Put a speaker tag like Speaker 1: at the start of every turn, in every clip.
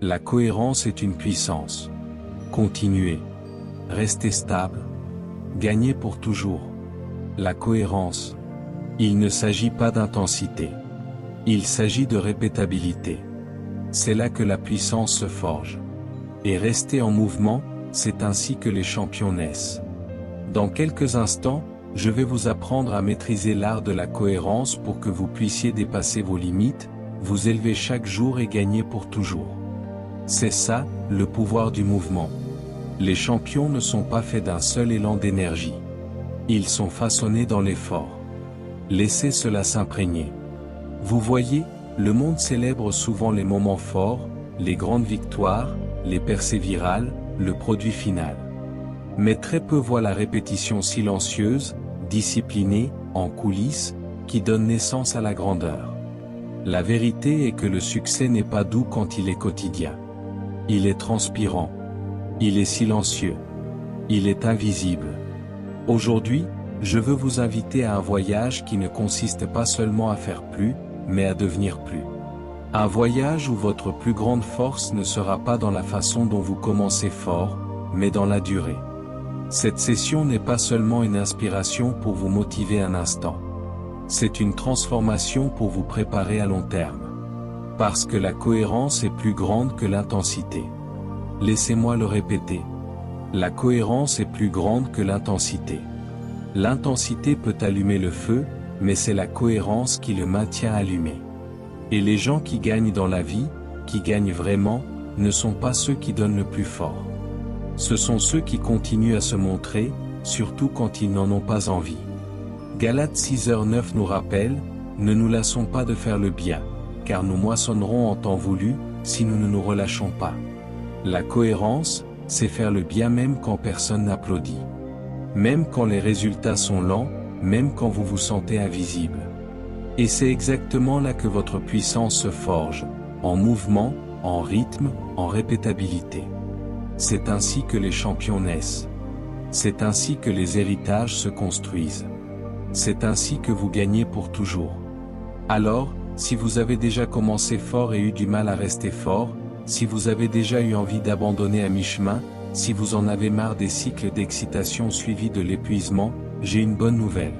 Speaker 1: La cohérence est une puissance. Continuez. Restez stable. Gagnez pour toujours. La cohérence. Il ne s'agit pas d'intensité. Il s'agit de répétabilité. C'est là que la puissance se forge. Et rester en mouvement, c'est ainsi que les champions naissent. Dans quelques instants, je vais vous apprendre à maîtriser l'art de la cohérence pour que vous puissiez dépasser vos limites, vous élever chaque jour et gagner pour toujours. C'est ça, le pouvoir du mouvement. Les champions ne sont pas faits d'un seul élan d'énergie. Ils sont façonnés dans l'effort. Laissez cela s'imprégner. Vous voyez, le monde célèbre souvent les moments forts, les grandes victoires, les percées virales, le produit final. Mais très peu voient la répétition silencieuse, disciplinée, en coulisses, qui donne naissance à la grandeur. La vérité est que le succès n'est pas doux quand il est quotidien. Il est transpirant. Il est silencieux. Il est invisible. Aujourd'hui, je veux vous inviter à un voyage qui ne consiste pas seulement à faire plus, mais à devenir plus. Un voyage où votre plus grande force ne sera pas dans la façon dont vous commencez fort, mais dans la durée. Cette session n'est pas seulement une inspiration pour vous motiver un instant. C'est une transformation pour vous préparer à long terme. Parce que la cohérence est plus grande que l'intensité. Laissez-moi le répéter. La cohérence est plus grande que l'intensité. L'intensité peut allumer le feu, mais c'est la cohérence qui le maintient allumé. Et les gens qui gagnent dans la vie, qui gagnent vraiment, ne sont pas ceux qui donnent le plus fort. Ce sont ceux qui continuent à se montrer, surtout quand ils n'en ont pas envie. Galates 6:9 nous rappelle, ne nous lassons pas de faire le bien, car nous moissonnerons en temps voulu, si nous ne nous relâchons pas. La cohérence, c'est faire le bien même quand personne n'applaudit. Même quand les résultats sont lents, même quand vous vous sentez invisible. Et c'est exactement là que votre puissance se forge, en mouvement, en rythme, en répétabilité. C'est ainsi que les champions naissent. C'est ainsi que les héritages se construisent. C'est ainsi que vous gagnez pour toujours. Alors, si vous avez déjà commencé fort et eu du mal à rester fort, si vous avez déjà eu envie d'abandonner à mi-chemin, si vous en avez marre des cycles d'excitation suivis de l'épuisement, j'ai une bonne nouvelle.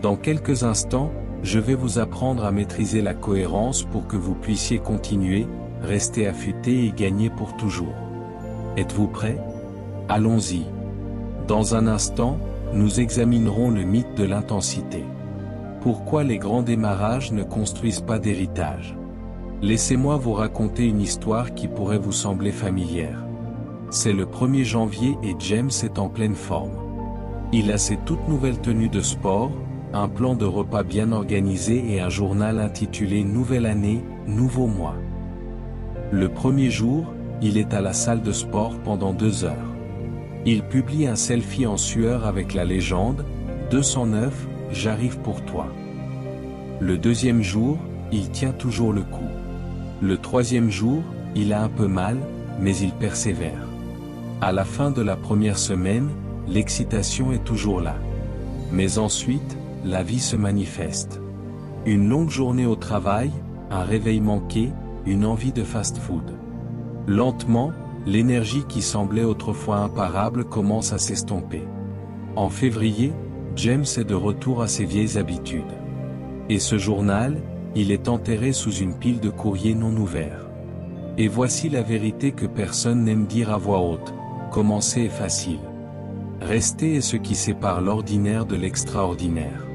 Speaker 1: Dans quelques instants, je vais vous apprendre à maîtriser la cohérence pour que vous puissiez continuer, rester affûté et gagner pour toujours. Êtes-vous prêts? Allons-y. Dans un instant, nous examinerons le mythe de l'intensité. Pourquoi les grands démarrages ne construisent pas d'héritage? Laissez-moi vous raconter une histoire qui pourrait vous sembler familière. C'est le 1er janvier et James est en pleine forme. Il a ses toutes nouvelles tenues de sport, un plan de repas bien organisé et un journal intitulé Nouvelle année, nouveau mois. Le premier jour, il est à la salle de sport pendant 2 heures. Il publie un selfie en sueur avec la légende « 209, j'arrive pour toi ». Le deuxième jour, il tient toujours le coup. Le troisième jour, il a un peu mal, mais il persévère. À la fin de la première semaine, l'excitation est toujours là. Mais ensuite, la vie se manifeste. Une longue journée au travail, un réveil manqué, une envie de fast-food. Lentement, l'énergie qui semblait autrefois imparable commence à s'estomper. En février, James est de retour à ses vieilles habitudes. Et ce journal, il est enterré sous une pile de courriers non ouverts. Et voici la vérité que personne n'aime dire à voix haute. Commencer est facile. Rester est ce qui sépare l'ordinaire de l'extraordinaire.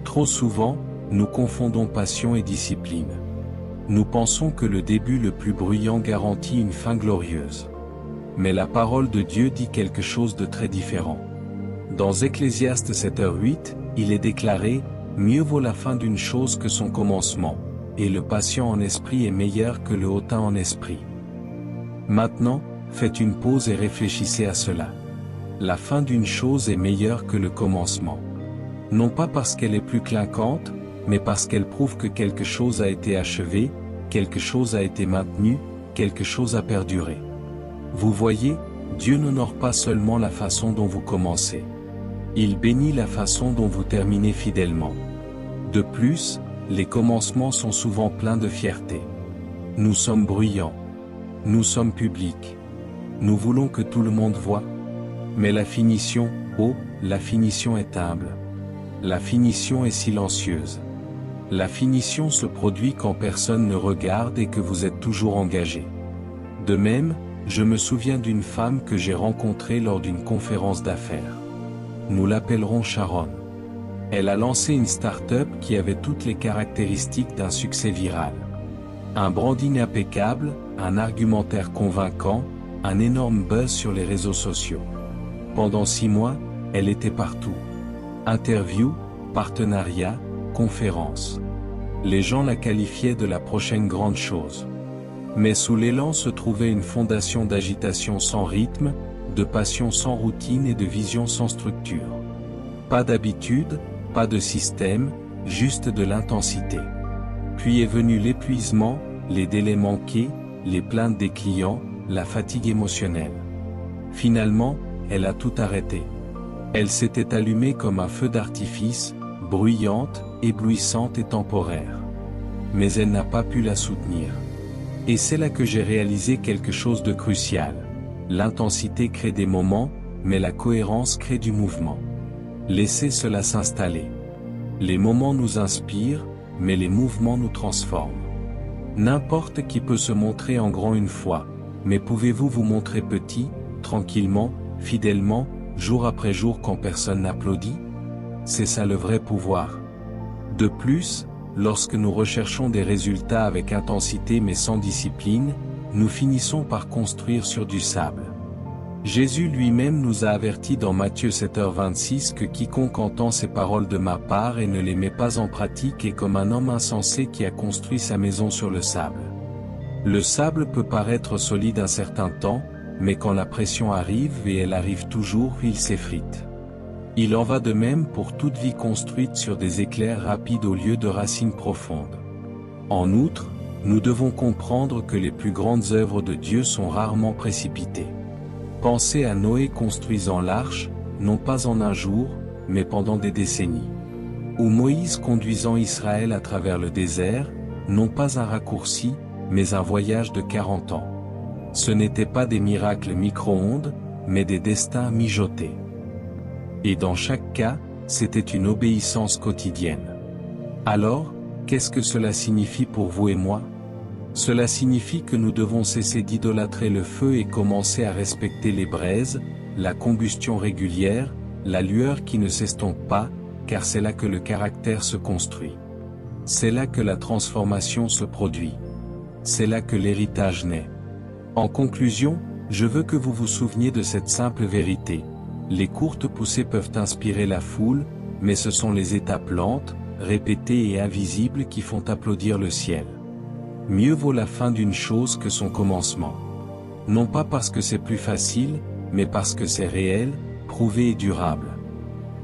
Speaker 1: Trop souvent, nous confondons passion et discipline. Nous pensons que le début le plus bruyant garantit une fin glorieuse. Mais la parole de Dieu dit quelque chose de très différent. Dans Ecclésiaste 7h8, il est déclaré « Mieux vaut la fin d'une chose que son commencement, et le patient en esprit est meilleur que le hautain en esprit. » Maintenant, faites une pause et réfléchissez à cela. La fin d'une chose est meilleure que le commencement. Non pas parce qu'elle est plus clinquante, mais parce qu'elle prouve que quelque chose a été achevé, quelque chose a été maintenu, quelque chose a perduré. Vous voyez, Dieu n'honore pas seulement la façon dont vous commencez. Il bénit la façon dont vous terminez fidèlement. De plus, les commencements sont souvent pleins de fierté. Nous sommes bruyants. Nous sommes publics. Nous voulons que tout le monde voie. Mais la finition, oh, la finition est humble. La finition est silencieuse. La finition se produit quand personne ne regarde et que vous êtes toujours engagé. De même, je me souviens d'une femme que j'ai rencontrée lors d'une conférence d'affaires. Nous l'appellerons Sharon. Elle a lancé une start-up qui avait toutes les caractéristiques d'un succès viral. Un branding impeccable, un argumentaire convaincant, un énorme buzz sur les réseaux sociaux. Pendant 6 mois, elle était partout. Interviews, partenariats, conférences. Les gens la qualifiaient de la prochaine grande chose. Mais sous l'élan se trouvait une fondation d'agitation sans rythme, de passion sans routine et de vision sans structure. Pas d'habitude, pas de système, juste de l'intensité. Puis est venu l'épuisement, les délais manqués, les plaintes des clients, la fatigue émotionnelle. Finalement, elle a tout arrêté. Elle s'était allumée comme un feu d'artifice, bruyante, éblouissante et temporaire. Mais elle n'a pas pu la soutenir. Et c'est là que j'ai réalisé quelque chose de crucial. L'intensité crée des moments, mais la cohérence crée du mouvement. Laissez cela s'installer. Les moments nous inspirent, mais les mouvements nous transforment. N'importe qui peut se montrer en grand une fois, mais pouvez-vous vous montrer petit, tranquillement, fidèlement, jour après jour quand personne n'applaudit? C'est ça le vrai pouvoir. De plus, lorsque nous recherchons des résultats avec intensité mais sans discipline, nous finissons par construire sur du sable. Jésus lui-même nous a avertis dans Matthieu 7h26 que quiconque entend ces paroles de ma part et ne les met pas en pratique est comme un homme insensé qui a construit sa maison sur le sable. Le sable peut paraître solide un certain temps, mais quand la pression arrive et elle arrive toujours, il s'effrite. Il en va de même pour toute vie construite sur des éclairs rapides au lieu de racines profondes. En outre, nous devons comprendre que les plus grandes œuvres de Dieu sont rarement précipitées. Pensez à Noé construisant l'arche, non pas en un jour, mais pendant des décennies. Ou Moïse conduisant Israël à travers le désert, non pas un raccourci, mais un voyage de 40 ans. Ce n'étaient pas des miracles micro-ondes, mais des destins mijotés. Et dans chaque cas, c'était une obéissance quotidienne. Alors, qu'est-ce que cela signifie pour vous et moi? Cela signifie que nous devons cesser d'idolâtrer le feu et commencer à respecter les braises, la combustion régulière, la lueur qui ne s'estompe pas, car c'est là que le caractère se construit. C'est là que la transformation se produit. C'est là que l'héritage naît. En conclusion, je veux que vous vous souveniez de cette simple vérité. Les courtes poussées peuvent inspirer la foule, mais ce sont les étapes lentes, répétées et invisibles qui font applaudir le ciel. Mieux vaut la fin d'une chose que son commencement. Non pas parce que c'est plus facile, mais parce que c'est réel, prouvé et durable.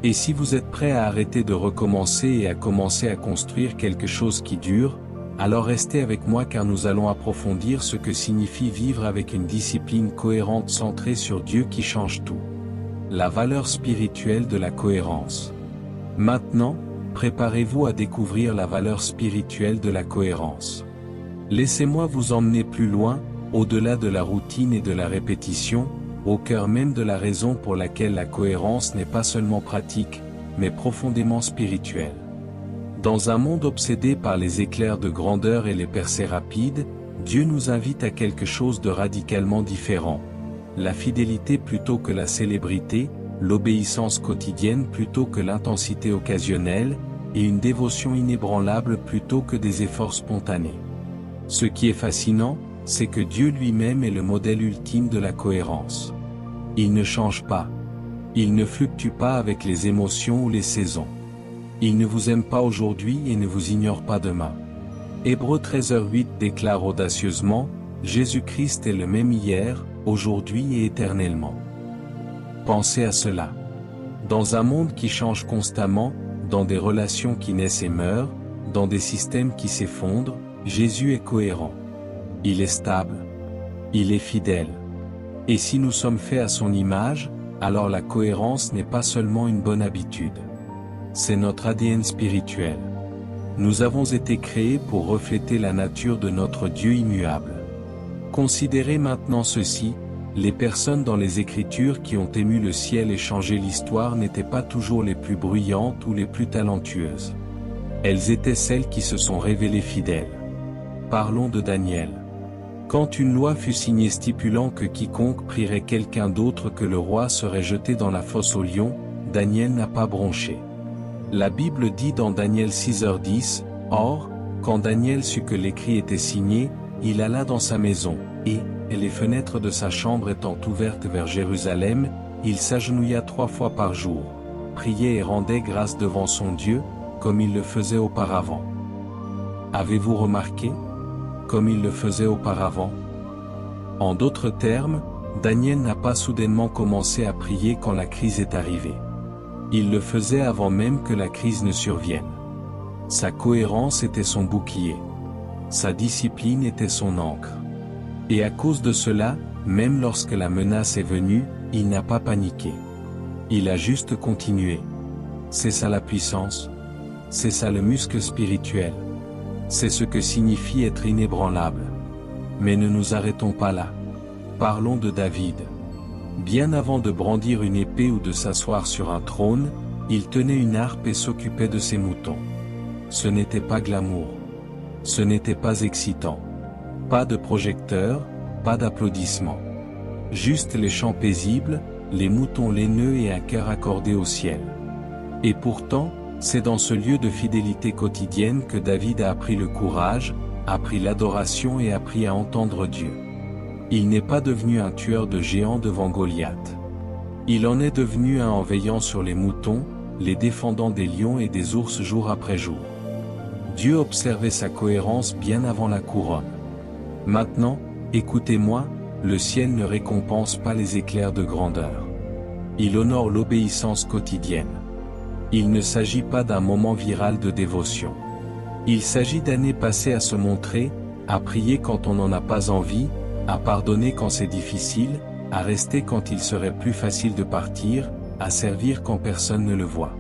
Speaker 1: Et si vous êtes prêt à arrêter de recommencer et à commencer à construire quelque chose qui dure, alors restez avec moi car nous allons approfondir ce que signifie vivre avec une discipline cohérente centrée sur Dieu qui change tout. La valeur spirituelle de la cohérence. Maintenant, préparez-vous à découvrir la valeur spirituelle de la cohérence. Laissez-moi vous emmener plus loin, au-delà de la routine et de la répétition, au cœur même de la raison pour laquelle la cohérence n'est pas seulement pratique, mais profondément spirituelle. Dans un monde obsédé par les éclairs de grandeur et les percées rapides, Dieu nous invite à quelque chose de radicalement différent. La fidélité plutôt que la célébrité, l'obéissance quotidienne plutôt que l'intensité occasionnelle, et une dévotion inébranlable plutôt que des efforts spontanés. Ce qui est fascinant, c'est que Dieu lui-même est le modèle ultime de la cohérence. Il ne change pas. Il ne fluctue pas avec les émotions ou les saisons. Il ne vous aime pas aujourd'hui et ne vous ignore pas demain. Hébreux 13h8 déclare audacieusement, Jésus-Christ est le même hier, aujourd'hui et éternellement. Pensez à cela. Dans un monde qui change constamment, dans des relations qui naissent et meurent, dans des systèmes qui s'effondrent, Jésus est cohérent. Il est stable. Il est fidèle. Et si nous sommes faits à son image, alors la cohérence n'est pas seulement une bonne habitude. C'est notre ADN spirituel. Nous avons été créés pour refléter la nature de notre Dieu immuable. Considérez maintenant ceci, les personnes dans les Écritures qui ont ému le ciel et changé l'histoire n'étaient pas toujours les plus bruyantes ou les plus talentueuses. Elles étaient celles qui se sont révélées fidèles. Parlons de Daniel. Quand une loi fut signée stipulant que quiconque prierait quelqu'un d'autre que le roi serait jeté dans la fosse aux lions, Daniel n'a pas bronché. La Bible dit dans Daniel 6h10, « Or, quand Daniel sut que l'écrit était signé, il alla dans sa maison, et, les fenêtres de sa chambre étant ouvertes vers Jérusalem, il s'agenouilla 3 fois par jour, priait et rendait grâce devant son Dieu, comme il le faisait auparavant. » Avez-vous remarqué? Comme il le faisait auparavant. En d'autres termes, Daniel n'a pas soudainement commencé à prier quand la crise est arrivée. Il le faisait avant même que la crise ne survienne. Sa cohérence était son bouclier. Sa discipline était son encre. Et à cause de cela, même lorsque la menace est venue, il n'a pas paniqué. Il a juste continué. C'est ça la puissance. C'est ça le muscle spirituel. C'est ce que signifie être inébranlable. Mais ne nous arrêtons pas là. Parlons de David. Bien avant de brandir une épée ou de s'asseoir sur un trône, il tenait une harpe et s'occupait de ses moutons. Ce n'était pas glamour. Ce n'était pas excitant. Pas de projecteurs, pas d'applaudissements. Juste les chants paisibles, les moutons laineux et un cœur accordé au ciel. Et pourtant, c'est dans ce lieu de fidélité quotidienne que David a appris le courage, appris l'adoration et appris à entendre Dieu. Il n'est pas devenu un tueur de géants devant Goliath. Il en est devenu un en veillant sur les moutons, les défendant des lions et des ours jour après jour. Dieu observait sa cohérence bien avant la couronne. Maintenant, écoutez-moi, le ciel ne récompense pas les éclairs de grandeur. Il honore l'obéissance quotidienne. Il ne s'agit pas d'un moment viral de dévotion. Il s'agit d'années passées à se montrer, à prier quand on n'en a pas envie, à pardonner quand c'est difficile, à rester quand il serait plus facile de partir, à servir quand personne ne le voit.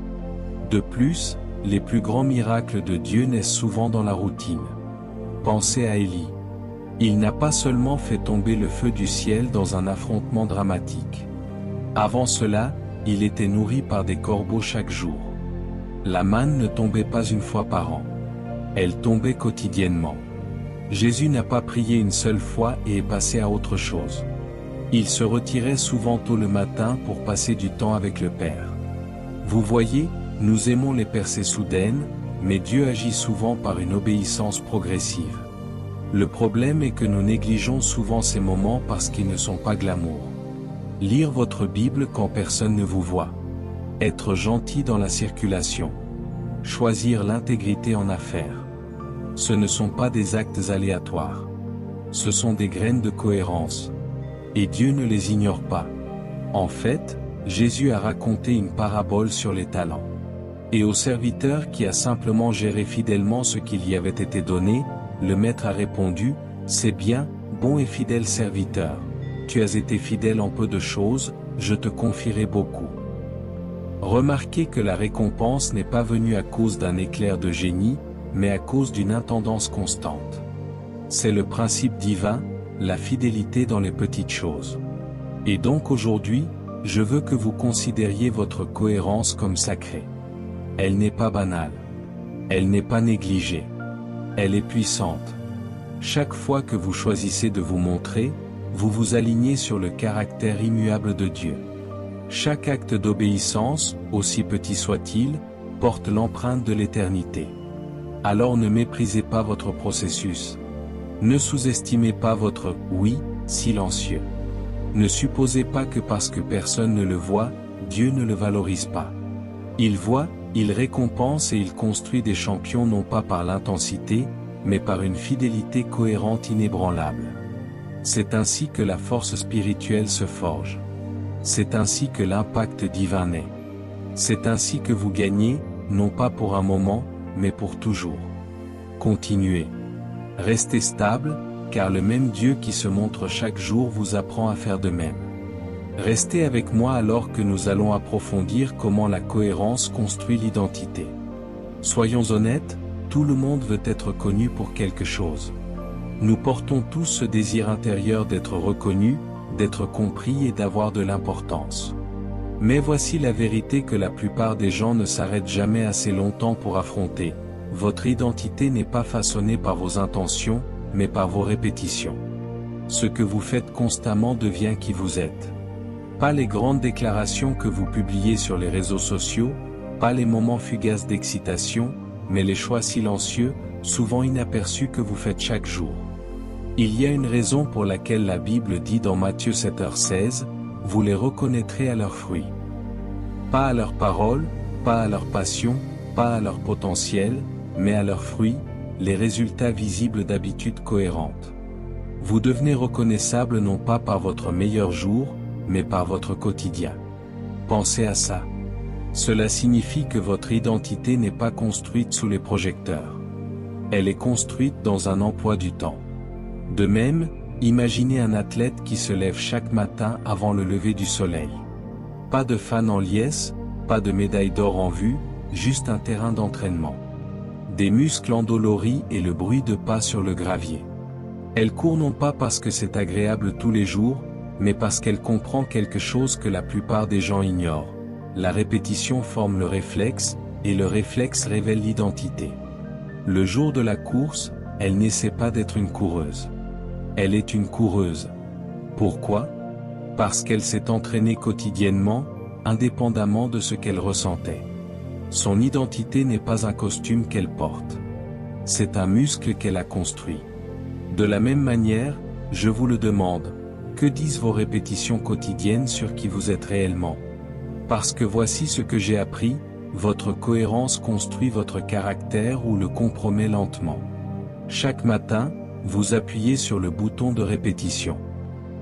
Speaker 1: De plus, les plus grands miracles de Dieu naissent souvent dans la routine. Pensez à Élie. Il n'a pas seulement fait tomber le feu du ciel dans un affrontement dramatique. Avant cela, il était nourri par des corbeaux chaque jour. La manne ne tombait pas une fois par an. Elle tombait quotidiennement. Jésus n'a pas prié une seule fois et est passé à autre chose. Il se retirait souvent tôt le matin pour passer du temps avec le Père. Vous voyez, nous aimons les percées soudaines, mais Dieu agit souvent par une obéissance progressive. Le problème est que nous négligeons souvent ces moments parce qu'ils ne sont pas glamour. Lire votre Bible quand personne ne vous voit. Être gentil dans la circulation. Choisir l'intégrité en affaires. Ce ne sont pas des actes aléatoires. Ce sont des graines de cohérence. Et Dieu ne les ignore pas. En fait, Jésus a raconté une parabole sur les talents. Et au serviteur qui a simplement géré fidèlement ce qui lui avait été donné, le maître a répondu, « C'est bien, bon et fidèle serviteur. Tu as été fidèle en peu de choses, je te confierai beaucoup. » Remarquez que la récompense n'est pas venue à cause d'un éclair de génie, mais à cause d'une intendance constante. C'est le principe divin, la fidélité dans les petites choses. Et donc aujourd'hui, je veux que vous considériez votre cohérence comme sacrée. Elle n'est pas banale. Elle n'est pas négligée. Elle est puissante. Chaque fois que vous choisissez de vous montrer, vous vous alignez sur le caractère immuable de Dieu. Chaque acte d'obéissance, aussi petit soit-il, porte l'empreinte de l'éternité. Alors ne méprisez pas votre processus. Ne sous-estimez pas votre « oui » silencieux. Ne supposez pas que parce que personne ne le voit, Dieu ne le valorise pas. Il voit, il récompense et il construit des champions non pas par l'intensité, mais par une fidélité cohérente inébranlable. C'est ainsi que la force spirituelle se forge. C'est ainsi que l'impact divin naît. C'est ainsi que vous gagnez, non pas pour un moment, mais pour toujours. Continuez. Restez stable, car le même Dieu qui se montre chaque jour vous apprend à faire de même. Restez avec moi alors que nous allons approfondir comment la cohérence construit l'identité. Soyons honnêtes, tout le monde veut être connu pour quelque chose. Nous portons tous ce désir intérieur d'être reconnus, d'être compris et d'avoir de l'importance. Mais voici la vérité que la plupart des gens ne s'arrêtent jamais assez longtemps pour affronter. Votre identité n'est pas façonnée par vos intentions, mais par vos répétitions. Ce que vous faites constamment devient qui vous êtes. Pas les grandes déclarations que vous publiez sur les réseaux sociaux, pas les moments fugaces d'excitation, mais les choix silencieux, souvent inaperçus que vous faites chaque jour. Il y a une raison pour laquelle la Bible dit dans Matthieu 7h16, « Vous les reconnaîtrez à leurs fruits. » Pas à leurs paroles, pas à leur passion, pas à leur potentiel, mais à leurs fruits, les résultats visibles d'habitudes cohérentes. Vous devenez reconnaissable non pas par votre meilleur jour, mais par votre quotidien. Pensez à ça. Cela signifie que votre identité n'est pas construite sous les projecteurs. Elle est construite dans un emploi du temps. De même, imaginez un athlète qui se lève chaque matin avant le lever du soleil. Pas de fan en liesse, pas de médaille d'or en vue, juste un terrain d'entraînement. Des muscles endoloris et le bruit de pas sur le gravier. Elle court non pas parce que c'est agréable tous les jours, mais parce qu'elle comprend quelque chose que la plupart des gens ignorent. La répétition forme le réflexe, et le réflexe révèle l'identité. Le jour de la course, elle n'essaie pas d'être une coureuse. Elle est une coureuse. Pourquoi ? Parce qu'elle s'est entraînée quotidiennement, indépendamment de ce qu'elle ressentait. Son identité n'est pas un costume qu'elle porte. C'est un muscle qu'elle a construit. De la même manière, je vous le demande, que disent vos répétitions quotidiennes sur qui vous êtes réellement ? Parce que voici ce que j'ai appris, votre cohérence construit votre caractère ou le compromet lentement. Chaque matin, vous appuyez sur le bouton de répétition.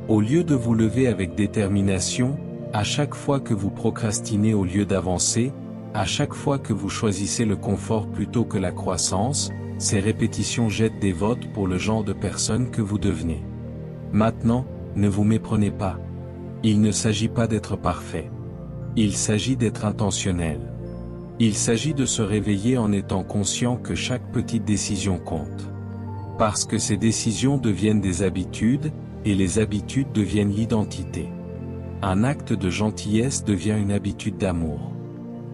Speaker 1: Au lieu de vous lever avec détermination, à chaque fois que vous procrastinez au lieu d'avancer, à chaque fois que vous choisissez le confort plutôt que la croissance, ces répétitions jettent des votes pour le genre de personne que vous devenez. Maintenant, ne vous méprenez pas. Il ne s'agit pas d'être parfait. Il s'agit d'être intentionnel. Il s'agit de se réveiller en étant conscient que chaque petite décision compte. Parce que ces décisions deviennent des habitudes, et les habitudes deviennent l'identité. Un acte de gentillesse devient une habitude d'amour.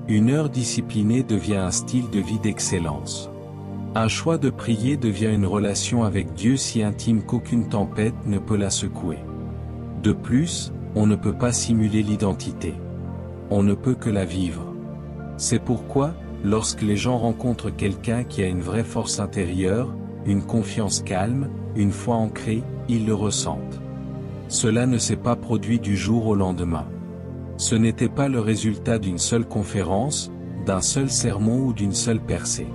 Speaker 1: Une heure disciplinée devient un style de vie d'excellence. Un choix de prier devient une relation avec Dieu si intime qu'aucune tempête ne peut la secouer. De plus, on ne peut pas simuler l'identité. On ne peut que la vivre. C'est pourquoi, lorsque les gens rencontrent quelqu'un qui a une vraie force intérieure, une confiance calme, une foi ancrée, ils le ressentent. Cela ne s'est pas produit du jour au lendemain. Ce n'était pas le résultat d'une seule conférence, d'un seul sermon ou d'une seule percée.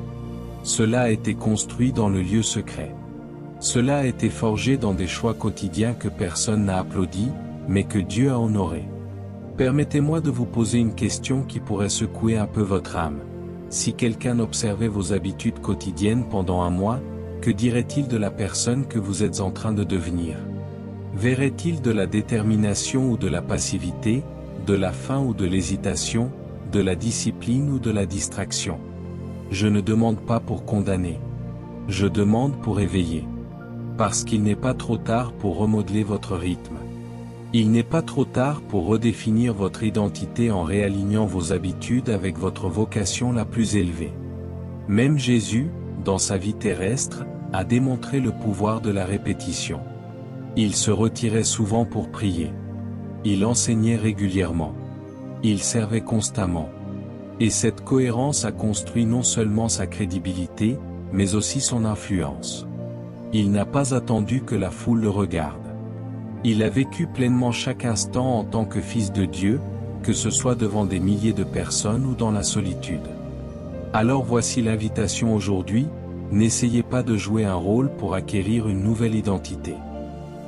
Speaker 1: Cela a été construit dans le lieu secret. Cela a été forgé dans des choix quotidiens que personne n'a applaudi, mais que Dieu a honorés. Permettez-moi de vous poser une question qui pourrait secouer un peu votre âme. Si quelqu'un observait vos habitudes quotidiennes pendant un mois, que dirait-il de la personne que vous êtes en train de devenir ? Verrait-il de la détermination ou de la passivité, de la faim ou de l'hésitation, de la discipline ou de la distraction ? Je ne demande pas pour condamner. Je demande pour éveiller. Parce qu'il n'est pas trop tard pour remodeler votre rythme. Il n'est pas trop tard pour redéfinir votre identité en réalignant vos habitudes avec votre vocation la plus élevée. Même Jésus, dans sa vie terrestre, a démontré le pouvoir de la répétition. Il se retirait souvent pour prier. Il enseignait régulièrement. Il servait constamment. Et cette cohérence a construit non seulement sa crédibilité, mais aussi son influence. Il n'a pas attendu que la foule le regarde. Il a vécu pleinement chaque instant en tant que fils de Dieu, que ce soit devant des milliers de personnes ou dans la solitude. Alors voici l'invitation aujourd'hui, n'essayez pas de jouer un rôle pour acquérir une nouvelle identité.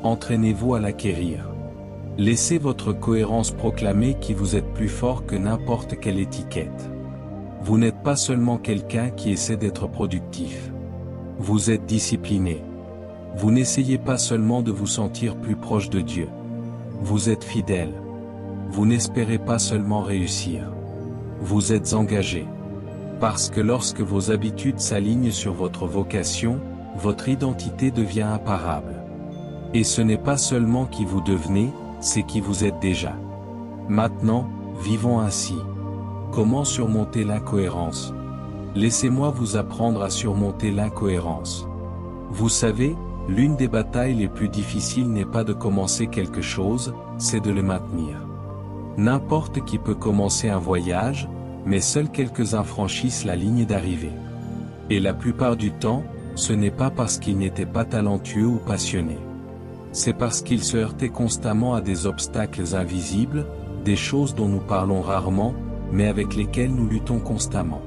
Speaker 1: Entraînez-vous à l'acquérir. Laissez votre cohérence proclamer que vous êtes plus fort que n'importe quelle étiquette. Vous n'êtes pas seulement quelqu'un qui essaie d'être productif. Vous êtes discipliné. Vous n'essayez pas seulement de vous sentir plus proche de Dieu. Vous êtes fidèle. Vous n'espérez pas seulement réussir. Vous êtes engagé. Parce que lorsque vos habitudes s'alignent sur votre vocation, votre identité devient imparable. Et ce n'est pas seulement qui vous devenez, c'est qui vous êtes déjà. Maintenant, vivons ainsi. Comment surmonter l'incohérence? Laissez-moi vous apprendre à surmonter l'incohérence. Vous savez, l'une des batailles les plus difficiles n'est pas de commencer quelque chose, c'est de le maintenir. N'importe qui peut commencer un voyage, mais seuls quelques-uns franchissent la ligne d'arrivée. Et la plupart du temps, ce n'est pas parce qu'ils n'étaient pas talentueux ou passionnés. C'est parce qu'ils se heurtaient constamment à des obstacles invisibles, des choses dont nous parlons rarement, mais avec lesquelles nous luttons constamment.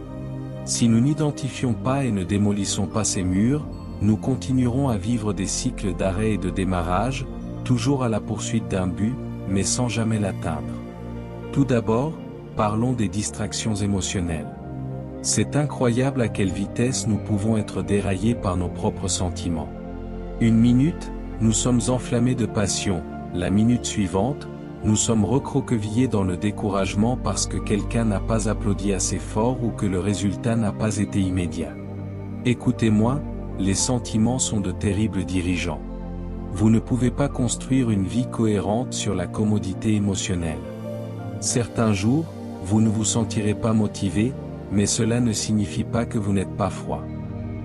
Speaker 1: Si nous n'identifions pas et ne démolissons pas ces murs, nous continuerons à vivre des cycles d'arrêt et de démarrage, toujours à la poursuite d'un but, mais sans jamais l'atteindre. Tout d'abord, parlons des distractions émotionnelles. C'est incroyable à quelle vitesse nous pouvons être déraillés par nos propres sentiments. Une minute, nous sommes enflammés de passion, la minute suivante, nous sommes recroquevillés dans le découragement parce que quelqu'un n'a pas applaudi assez fort ou que le résultat n'a pas été immédiat. Écoutez-moi, les sentiments sont de terribles dirigeants. Vous ne pouvez pas construire une vie cohérente sur la commodité émotionnelle. Certains jours, vous ne vous sentirez pas motivé, mais cela ne signifie pas que vous n'êtes pas froid.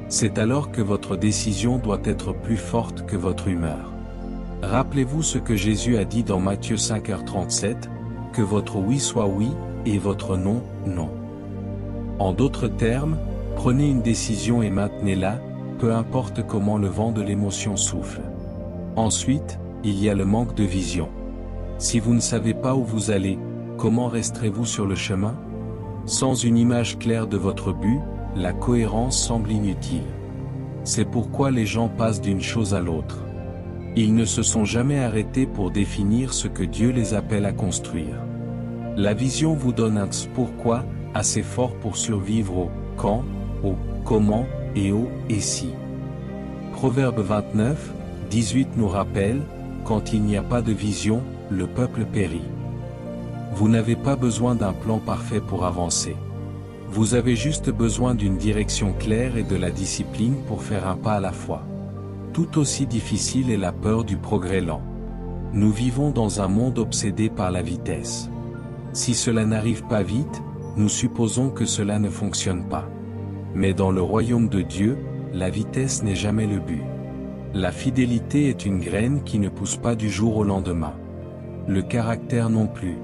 Speaker 1: C'est alors que votre décision doit être plus forte que votre humeur. Rappelez-vous ce que Jésus a dit dans Matthieu 5h37, que votre oui soit oui, et votre non, non. En d'autres termes, prenez une décision et maintenez-la, peu importe comment le vent de l'émotion souffle. Ensuite, il y a le manque de vision. Si vous ne savez pas où vous allez, comment resterez-vous sur le chemin? Sans une image claire de votre but, la cohérence semble inutile. C'est pourquoi les gens passent d'une chose à l'autre. Ils ne se sont jamais arrêtés pour définir ce que Dieu les appelle à construire. La vision vous donne un pourquoi, assez fort pour survivre au quand, au comment et au et si. Proverbe 29, 18 nous rappelle, quand il n'y a pas de vision, le peuple périt. Vous n'avez pas besoin d'un plan parfait pour avancer. Vous avez juste besoin d'une direction claire et de la discipline pour faire un pas à la fois. Tout aussi difficile est la peur du progrès lent. Nous vivons dans un monde obsédé par la vitesse. Si cela n'arrive pas vite, nous supposons que cela ne fonctionne pas. Mais dans le royaume de Dieu, la vitesse n'est jamais le but. La fidélité est une graine qui ne pousse pas du jour au lendemain. Le caractère non plus.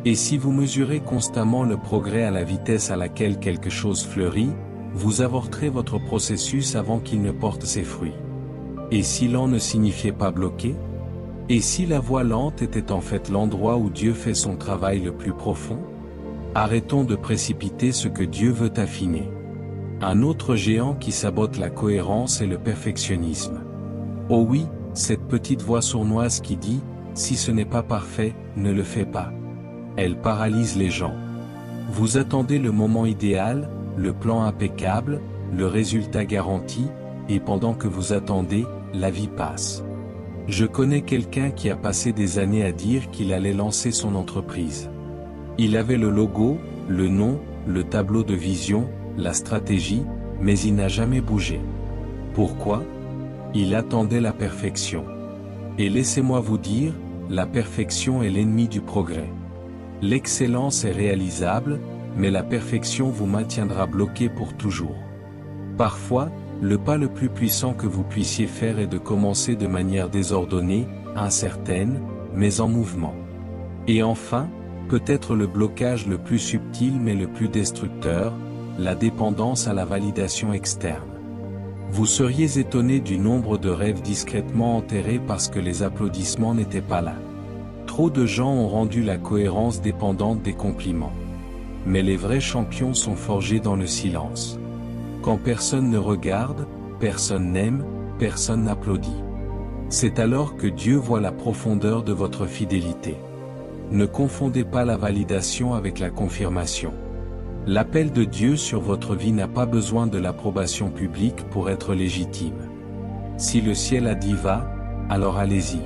Speaker 1: Et si vous mesurez constamment le progrès à la vitesse à laquelle quelque chose fleurit, vous avorterez votre processus avant qu'il ne porte ses fruits. Et si lent ne signifiait pas bloqué? Et si la voie lente était en fait l'endroit où Dieu fait son travail le plus profond? Arrêtons de précipiter ce que Dieu veut affiner. Un autre géant qui sabote la cohérence est le perfectionnisme. Oh oui, cette petite voix sournoise qui dit, si ce n'est pas parfait, ne le fais pas. Elle paralyse les gens. Vous attendez le moment idéal, le plan impeccable, le résultat garanti, et pendant que vous attendez, la vie passe. Je connais quelqu'un qui a passé des années à dire qu'il allait lancer son entreprise. Il avait le logo, le nom, le tableau de vision, la stratégie, mais il n'a jamais bougé. Pourquoi? Il attendait la perfection. Et laissez-moi vous dire, la perfection est l'ennemi du progrès. L'excellence est réalisable, mais la perfection vous maintiendra bloqué pour toujours. Parfois, le pas le plus puissant que vous puissiez faire est de commencer de manière désordonnée, incertaine, mais en mouvement. Et enfin, peut-être le blocage le plus subtil mais le plus destructeur, la dépendance à la validation externe. Vous seriez étonné du nombre de rêves discrètement enterrés parce que les applaudissements n'étaient pas là. Trop de gens ont rendu la cohérence dépendante des compliments. Mais les vrais champions sont forgés dans le silence. Quand personne ne regarde, personne n'aime, personne n'applaudit. C'est alors que Dieu voit la profondeur de votre fidélité. Ne confondez pas la validation avec la confirmation. L'appel de Dieu sur votre vie n'a pas besoin de l'approbation publique pour être légitime. Si le ciel a dit va, alors allez-y.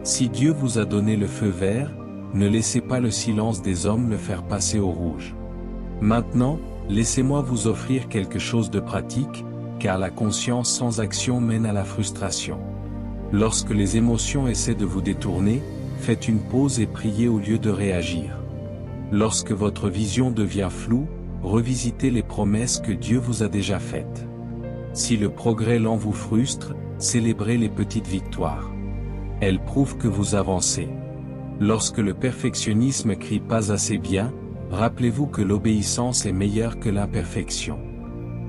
Speaker 1: Si Dieu vous a donné le feu vert, ne laissez pas le silence des hommes le faire passer au rouge. Maintenant, laissez-moi vous offrir quelque chose de pratique, car la conscience sans action mène à la frustration. Lorsque les émotions essaient de vous détourner, faites une pause et priez au lieu de réagir. Lorsque votre vision devient floue, revisitez les promesses que Dieu vous a déjà faites. Si le progrès lent vous frustre, célébrez les petites victoires. Elles prouvent que vous avancez. Lorsque le perfectionnisme crie pas assez bien, rappelez-vous que l'obéissance est meilleure que l'imperfection.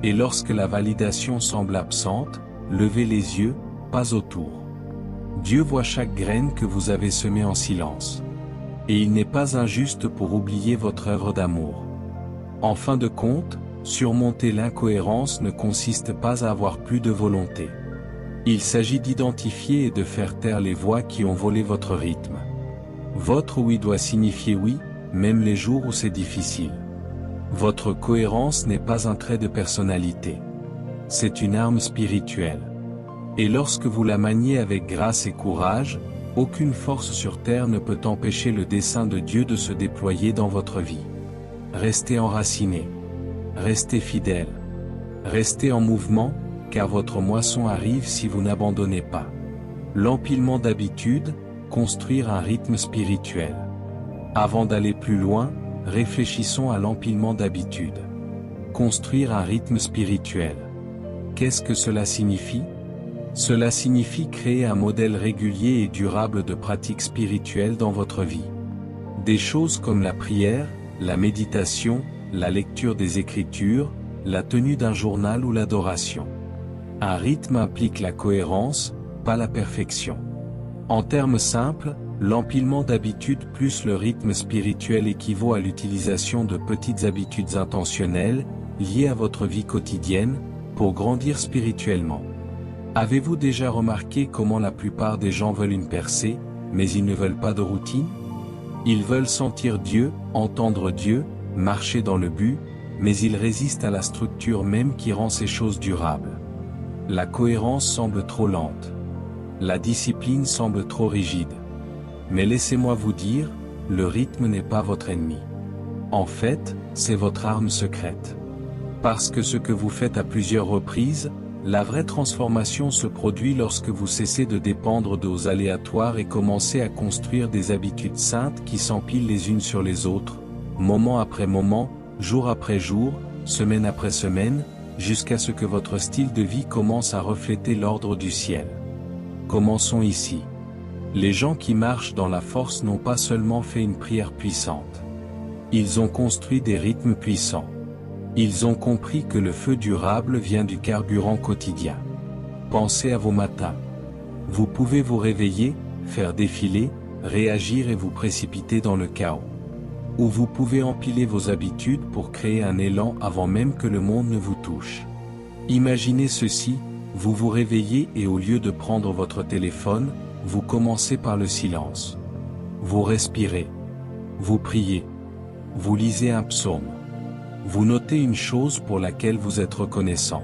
Speaker 1: Et lorsque la validation semble absente, levez les yeux, pas autour. Dieu voit chaque graine que vous avez semée en silence. Et il n'est pas injuste pour oublier votre œuvre d'amour. En fin de compte, surmonter l'incohérence ne consiste pas à avoir plus de volonté. Il s'agit d'identifier et de faire taire les voix qui ont volé votre rythme. Votre oui doit signifier oui, même les jours où c'est difficile. Votre cohérence n'est pas un trait de personnalité. C'est une arme spirituelle. Et lorsque vous la maniez avec grâce et courage, aucune force sur terre ne peut empêcher le dessein de Dieu de se déployer dans votre vie. Restez enraciné. Restez fidèle. Restez en mouvement, car votre moisson arrive si vous n'abandonnez pas. L'empilement d'habitudes, construire un rythme spirituel. Avant d'aller plus loin, réfléchissons à l'empilement d'habitudes. Construire un rythme spirituel. Qu'est-ce que cela signifie ? Cela signifie créer un modèle régulier et durable de pratiques spirituelles dans votre vie. Des choses comme la prière, la méditation, la lecture des Écritures, la tenue d'un journal ou l'adoration. Un rythme implique la cohérence, pas la perfection. En termes simples, l'empilement d'habitudes plus le rythme spirituel équivaut à l'utilisation de petites habitudes intentionnelles, liées à votre vie quotidienne, pour grandir spirituellement. Avez-vous déjà remarqué comment la plupart des gens veulent une percée, mais ils ne veulent pas de routine ? Ils veulent sentir Dieu, entendre Dieu, marcher dans le but, mais ils résistent à la structure même qui rend ces choses durables. La cohérence semble trop lente. La discipline semble trop rigide. Mais laissez-moi vous dire, le rythme n'est pas votre ennemi. En fait, c'est votre arme secrète. Parce que ce que vous faites à plusieurs reprises, la vraie transformation se produit lorsque vous cessez de dépendre d'os aléatoires et commencez à construire des habitudes saintes qui s'empilent les unes sur les autres, moment après moment, jour après jour, semaine après semaine, jusqu'à ce que votre style de vie commence à refléter l'ordre du ciel. Commençons ici. Les gens qui marchent dans la force n'ont pas seulement fait une prière puissante. Ils ont construit des rythmes puissants. Ils ont compris que le feu durable vient du carburant quotidien. Pensez à vos matins. Vous pouvez vous réveiller, faire défiler, réagir et vous précipiter dans le chaos. Ou vous pouvez empiler vos habitudes pour créer un élan avant même que le monde ne vous touche. Imaginez ceci, vous vous réveillez et au lieu de prendre votre téléphone, vous commencez par le silence. Vous respirez. Vous priez. Vous lisez un psaume. Vous notez une chose pour laquelle vous êtes reconnaissant.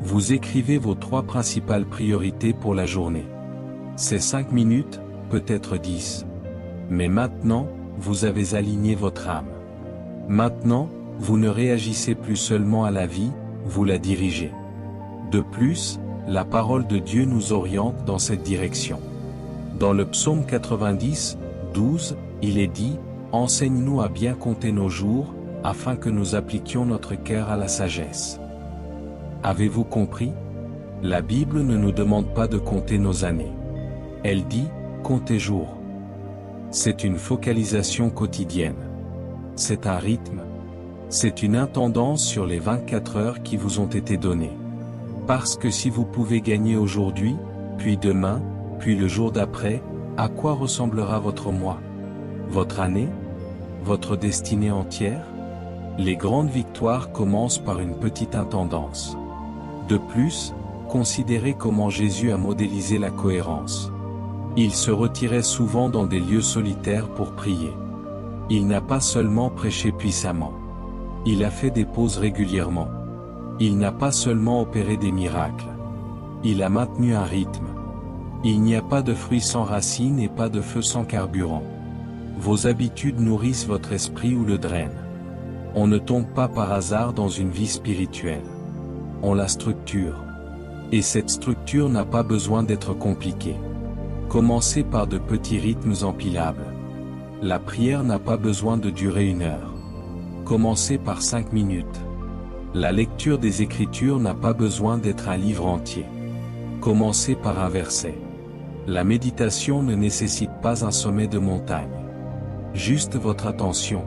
Speaker 1: Vous écrivez vos 3 principales priorités pour la journée. C'est 5 minutes, peut-être 10. Mais maintenant, vous avez aligné votre âme. Maintenant, vous ne réagissez plus seulement à la vie, vous la dirigez. De plus, la parole de Dieu nous oriente dans cette direction. Dans le psaume 90, 12, il est dit « Enseigne-nous à bien compter nos jours, afin que nous appliquions notre cœur à la sagesse. » Avez-vous compris ? La Bible ne nous demande pas de compter nos années. Elle dit « Comptez jours ». C'est une focalisation quotidienne. C'est un rythme. C'est une intendance sur les 24 heures qui vous ont été données. Parce que si vous pouvez gagner aujourd'hui, puis demain, puis le jour d'après, à quoi ressemblera votre mois ? Votre année ? Votre destinée entière ? Les grandes victoires commencent par une petite intendance. De plus, considérez comment Jésus a modélisé la cohérence. Il se retirait souvent dans des lieux solitaires pour prier. Il n'a pas seulement prêché puissamment. Il a fait des pauses régulièrement. Il n'a pas seulement opéré des miracles. Il a maintenu un rythme. Il n'y a pas de fruits sans racines et pas de feu sans carburant. Vos habitudes nourrissent votre esprit ou le drainent. On ne tombe pas par hasard dans une vie spirituelle. on la structure. Et cette structure n'a pas besoin d'être compliquée. Commencez par de petits rythmes empilables. La prière n'a pas besoin de durer 1 heure. Commencez par 5 minutes. La lecture des Écritures n'a pas besoin d'être un livre entier. Commencez par un verset. La méditation ne nécessite pas un sommet de montagne. Juste votre attention.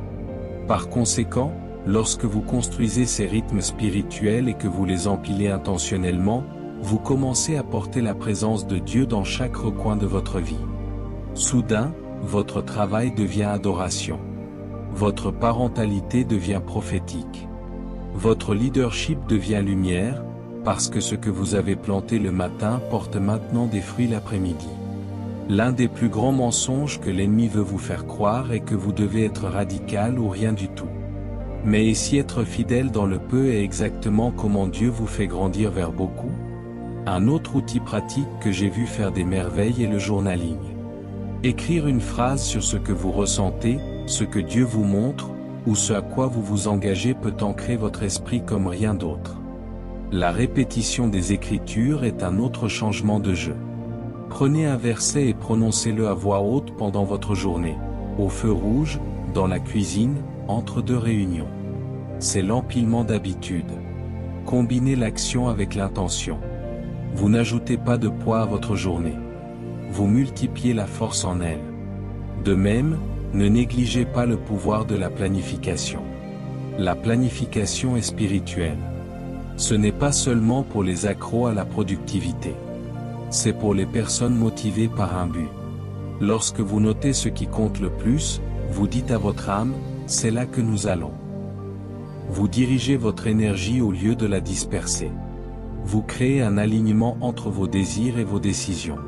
Speaker 1: Par conséquent, lorsque vous construisez ces rythmes spirituels et que vous les empilez intentionnellement, vous commencez à porter la présence de Dieu dans chaque recoin de votre vie. Soudain, votre travail devient adoration. Votre parentalité devient prophétique. Votre leadership devient lumière, parce que ce que vous avez planté le matin porte maintenant des fruits l'après-midi. L'un des plus grands mensonges que l'ennemi veut vous faire croire est que vous devez être radical ou rien du tout. Mais et si être fidèle dans le peu est exactement comment Dieu vous fait grandir vers beaucoup? Un autre outil pratique que j'ai vu faire des merveilles est le journaling. Écrire une phrase sur ce que vous ressentez, ce que Dieu vous montre, ou ce à quoi vous vous engagez peut ancrer votre esprit comme rien d'autre. La répétition des Écritures est un autre changement de jeu. Prenez un verset et prononcez-le à voix haute pendant votre journée, au feu rouge, dans la cuisine, entre 2 réunions. C'est l'empilement d'habitudes. Combinez l'action avec l'intention. Vous n'ajoutez pas de poids à votre journée. Vous multipliez la force en elle. De même, ne négligez pas le pouvoir de la planification. La planification est spirituelle. Ce n'est pas seulement pour les accros à la productivité. C'est pour les personnes motivées par un but. Lorsque vous notez ce qui compte le plus, vous dites à votre âme, c'est là que nous allons. Vous dirigez votre énergie au lieu de la disperser. Vous créez un alignement entre vos désirs et vos décisions.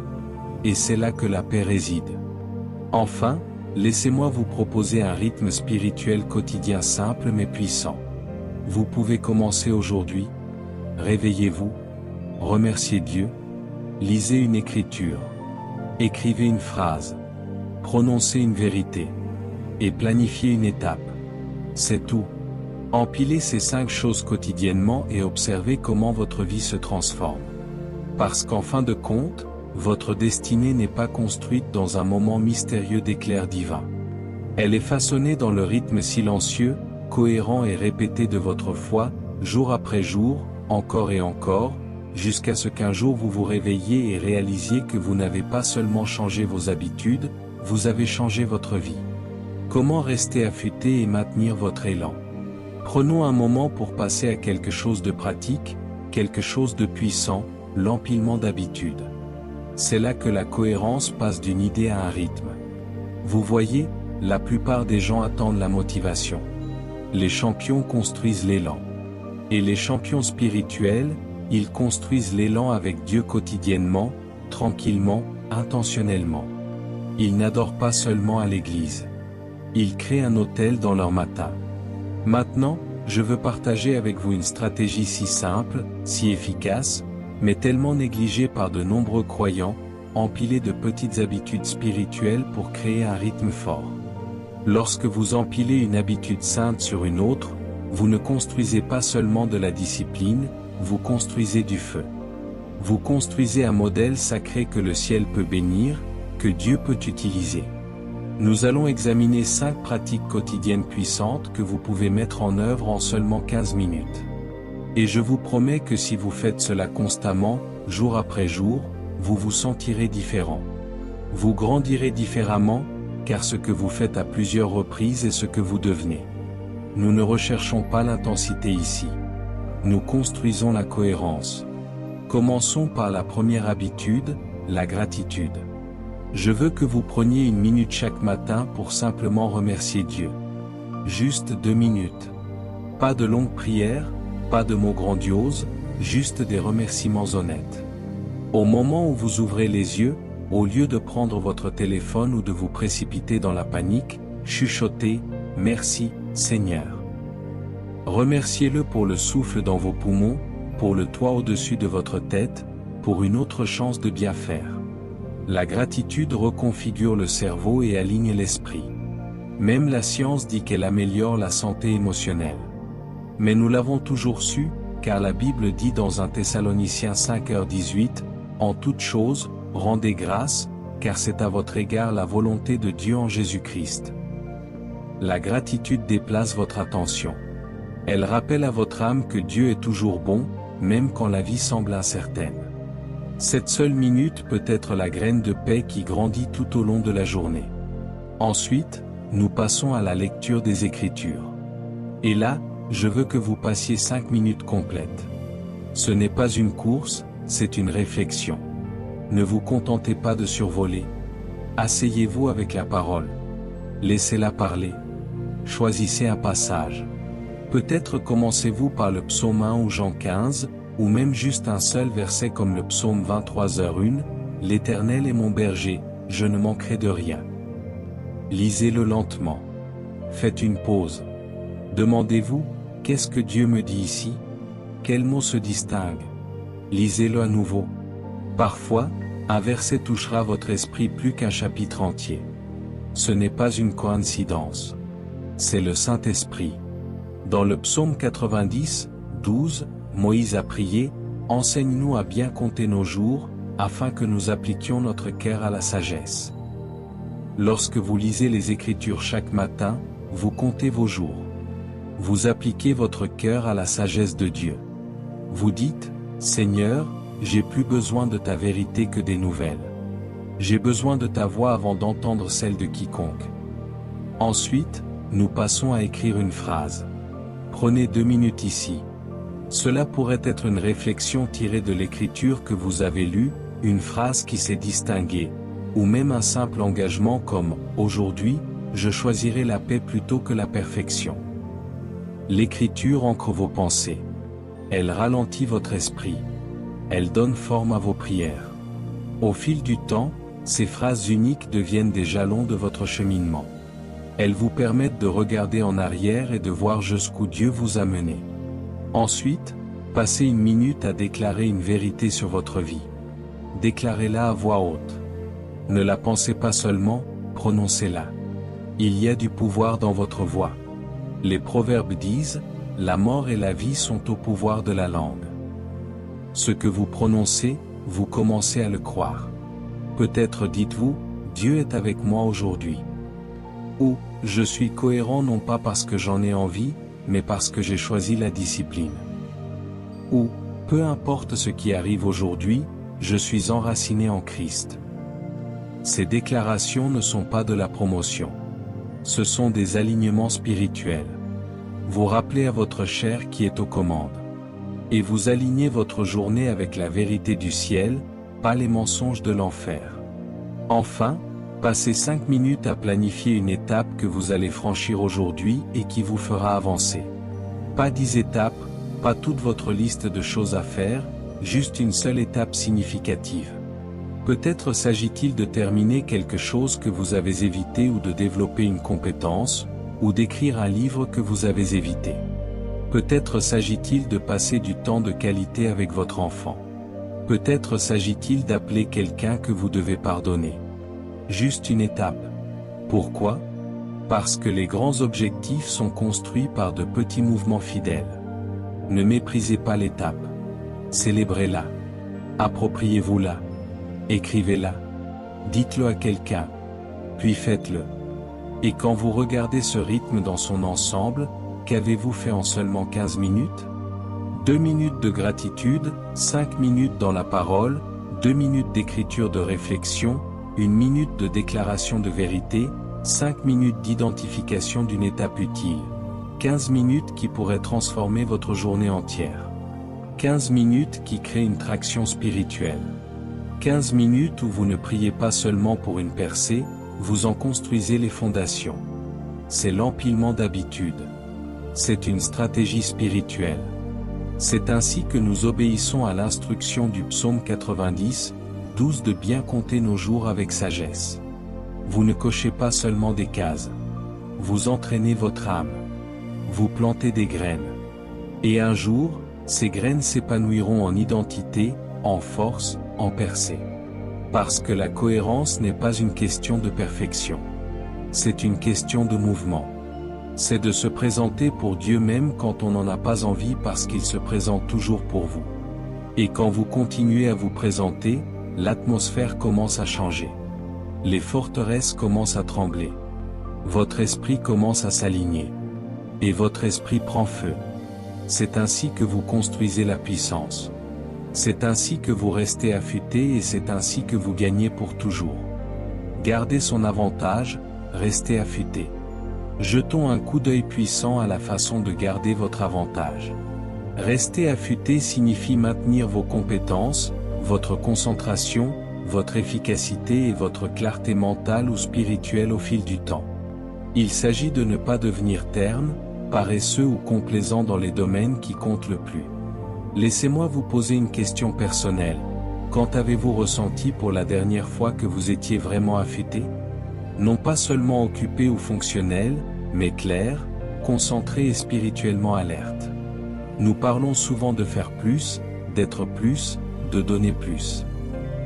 Speaker 1: Et c'est là que la paix réside. Enfin, laissez-moi vous proposer un rythme spirituel quotidien simple mais puissant. Vous pouvez commencer aujourd'hui. Réveillez-vous. Remerciez Dieu. Lisez une écriture. Écrivez une phrase. Prononcez une vérité. Et planifiez une étape. C'est tout. Empilez ces 5 choses quotidiennement et observez comment votre vie se transforme. Parce qu'en fin de compte, votre destinée n'est pas construite dans un moment mystérieux d'éclair divin. Elle est façonnée dans le rythme silencieux, cohérent et répété de votre foi, jour après jour, encore et encore, jusqu'à ce qu'un jour vous vous réveilliez et réalisiez que vous n'avez pas seulement changé vos habitudes, vous avez changé votre vie. Comment rester affûté et maintenir votre élan? Prenons un moment pour passer à quelque chose de pratique, quelque chose de puissant, l'empilement d'habitudes. C'est là que la cohérence passe d'une idée à un rythme. Vous voyez, la plupart des gens attendent la motivation. Les champions construisent l'élan. Et les champions spirituels, ils construisent l'élan avec Dieu quotidiennement, tranquillement, intentionnellement. Ils n'adorent pas seulement à l'église. Ils créent un autel dans leur matin. Maintenant, je veux partager avec vous une stratégie si simple, si efficace, mais tellement négligée par de nombreux croyants, empiler de petites habitudes spirituelles pour créer un rythme fort. Lorsque vous empilez une habitude sainte sur une autre, vous ne construisez pas seulement de la discipline, vous construisez du feu. Vous construisez un modèle sacré que le ciel peut bénir, que Dieu peut utiliser. Nous allons examiner 5 pratiques quotidiennes puissantes que vous pouvez mettre en œuvre en seulement 15 minutes. Et je vous promets que si vous faites cela constamment, jour après jour, vous vous sentirez différent. Vous grandirez différemment, car ce que vous faites à plusieurs reprises est ce que vous devenez. Nous ne recherchons pas l'intensité ici. Nous construisons la cohérence. Commençons par la première habitude, la gratitude. Je veux que vous preniez 1 minute chaque matin pour simplement remercier Dieu. Juste 2 minutes. Pas de longues prières, pas de mots grandioses, juste des remerciements honnêtes. Au moment où vous ouvrez les yeux, au lieu de prendre votre téléphone ou de vous précipiter dans la panique, chuchotez « Merci, Seigneur ». Remerciez-le pour le souffle dans vos poumons, pour le toit au-dessus de votre tête, pour une autre chance de bien faire. La gratitude reconfigure le cerveau et aligne l'esprit. Même la science dit qu'elle améliore la santé émotionnelle. Mais nous l'avons toujours su, car la Bible dit dans 1 Thessaloniciens 5h18, « En toute chose, rendez grâce, car c'est à votre égard la volonté de Dieu en Jésus-Christ. » La gratitude déplace votre attention. Elle rappelle à votre âme que Dieu est toujours bon, même quand la vie semble incertaine. Cette seule minute peut être la graine de paix qui grandit tout au long de la journée. Ensuite, nous passons à la lecture des Écritures. Et là, je veux que vous passiez 5 minutes complètes. Ce n'est pas une course, c'est une réflexion. Ne vous contentez pas de survoler. Asseyez-vous avec la parole. Laissez-la parler. Choisissez un passage. Peut-être commencez-vous par le psaume 1 ou Jean 15, ou même juste un seul verset comme le psaume 23h1, « L'Éternel est mon berger, je ne manquerai de rien. » Lisez-le lentement. Faites une pause. Demandez-vous, qu'est-ce que Dieu me dit ici? Quels mots se distinguent? Lisez-le à nouveau. Parfois, un verset touchera votre esprit plus qu'un chapitre entier. Ce n'est pas une coïncidence. C'est le Saint-Esprit. Dans le psaume 90, 12, Moïse a prié, « Enseigne-nous à bien compter nos jours, afin que nous appliquions notre cœur à la sagesse. » Lorsque vous lisez les Écritures chaque matin, vous comptez vos jours. Vous appliquez votre cœur à la sagesse de Dieu. Vous dites, « Seigneur, j'ai plus besoin de ta vérité que des nouvelles. J'ai besoin de ta voix avant d'entendre celle de quiconque. » Ensuite, nous passons à écrire une phrase. Prenez 2 minutes ici. Cela pourrait être une réflexion tirée de l'écriture que vous avez lue, une phrase qui s'est distinguée, ou même un simple engagement comme « Aujourd'hui, je choisirai la paix plutôt que la perfection ». L'écriture ancre vos pensées. Elle ralentit votre esprit. Elle donne forme à vos prières. Au fil du temps, ces phrases uniques deviennent des jalons de votre cheminement. Elles vous permettent de regarder en arrière et de voir jusqu'où Dieu vous a mené. Ensuite, passez 1 minute à déclarer une vérité sur votre vie. Déclarez-la à voix haute. Ne la pensez pas seulement, prononcez-la. Il y a du pouvoir dans votre voix. Les proverbes disent, « La mort et la vie sont au pouvoir de la langue. » Ce que vous prononcez, vous commencez à le croire. Peut-être dites-vous, « Dieu est avec moi aujourd'hui. » Ou, « Je suis cohérent non pas parce que j'en ai envie, mais parce que j'ai choisi la discipline. » Ou, « Peu importe ce qui arrive aujourd'hui, je suis enraciné en Christ. » Ces déclarations ne sont pas de la promotion. Ce sont des alignements spirituels. Vous rappelez à votre chair qui est aux commandes. Et vous alignez votre journée avec la vérité du ciel, pas les mensonges de l'enfer. Enfin, passez 5 minutes à planifier une étape que vous allez franchir aujourd'hui et qui vous fera avancer. Pas 10 étapes, pas toute votre liste de choses à faire, juste une seule étape significative. Peut-être s'agit-il de terminer quelque chose que vous avez évité ou de développer une compétence, ou d'écrire un livre que vous avez évité. Peut-être s'agit-il de passer du temps de qualité avec votre enfant. Peut-être s'agit-il d'appeler quelqu'un que vous devez pardonner. Juste une étape. Pourquoi? Parce que les grands objectifs sont construits par de petits mouvements fidèles. Ne méprisez pas l'étape. Célébrez-la. Appropriez-vous-la. Écrivez-la. Dites-le à quelqu'un. Puis faites-le. Et quand vous regardez ce rythme dans son ensemble, qu'avez-vous fait en seulement 15 minutes? 2 minutes de gratitude, 5 minutes dans la parole, 2 minutes d'écriture de réflexion, 1 minute de déclaration de vérité, 5 minutes d'identification d'une étape utile. 15 minutes qui pourraient transformer votre journée entière. 15 minutes qui créent une traction spirituelle. 15 minutes où vous ne priez pas seulement pour une percée, vous en construisez les fondations. C'est l'empilement d'habitudes. C'est une stratégie spirituelle. C'est ainsi que nous obéissons à l'instruction du psaume 90, 12 de bien compter nos jours avec sagesse. Vous ne cochez pas seulement des cases. Vous entraînez votre âme. Vous plantez des graines. Et un jour, ces graines s'épanouiront en identité, en force, en percée. Parce que la cohérence n'est pas une question de perfection. C'est une question de mouvement. C'est de se présenter pour Dieu même quand on n'en a pas envie parce qu'il se présente toujours pour vous. Et quand vous continuez à vous présenter, l'atmosphère commence à changer. Les forteresses commencent à trembler. Votre esprit commence à s'aligner. Et votre esprit prend feu. C'est ainsi que vous construisez la puissance. C'est ainsi que vous restez affûté et c'est ainsi que vous gagnez pour toujours. Gardez son avantage, restez affûté. Jetons un coup d'œil puissant à la façon de garder votre avantage. Rester affûté signifie maintenir vos compétences, votre concentration, votre efficacité et votre clarté mentale ou spirituelle au fil du temps. Il s'agit de ne pas devenir terne, paresseux ou complaisant dans les domaines qui comptent le plus. Laissez-moi vous poser une question personnelle. Quand avez-vous ressenti pour la dernière fois que vous étiez vraiment affûté? Non pas seulement occupé ou fonctionnel, mais clair, concentré et spirituellement alerte. Nous parlons souvent de faire plus, d'être plus, de donner plus.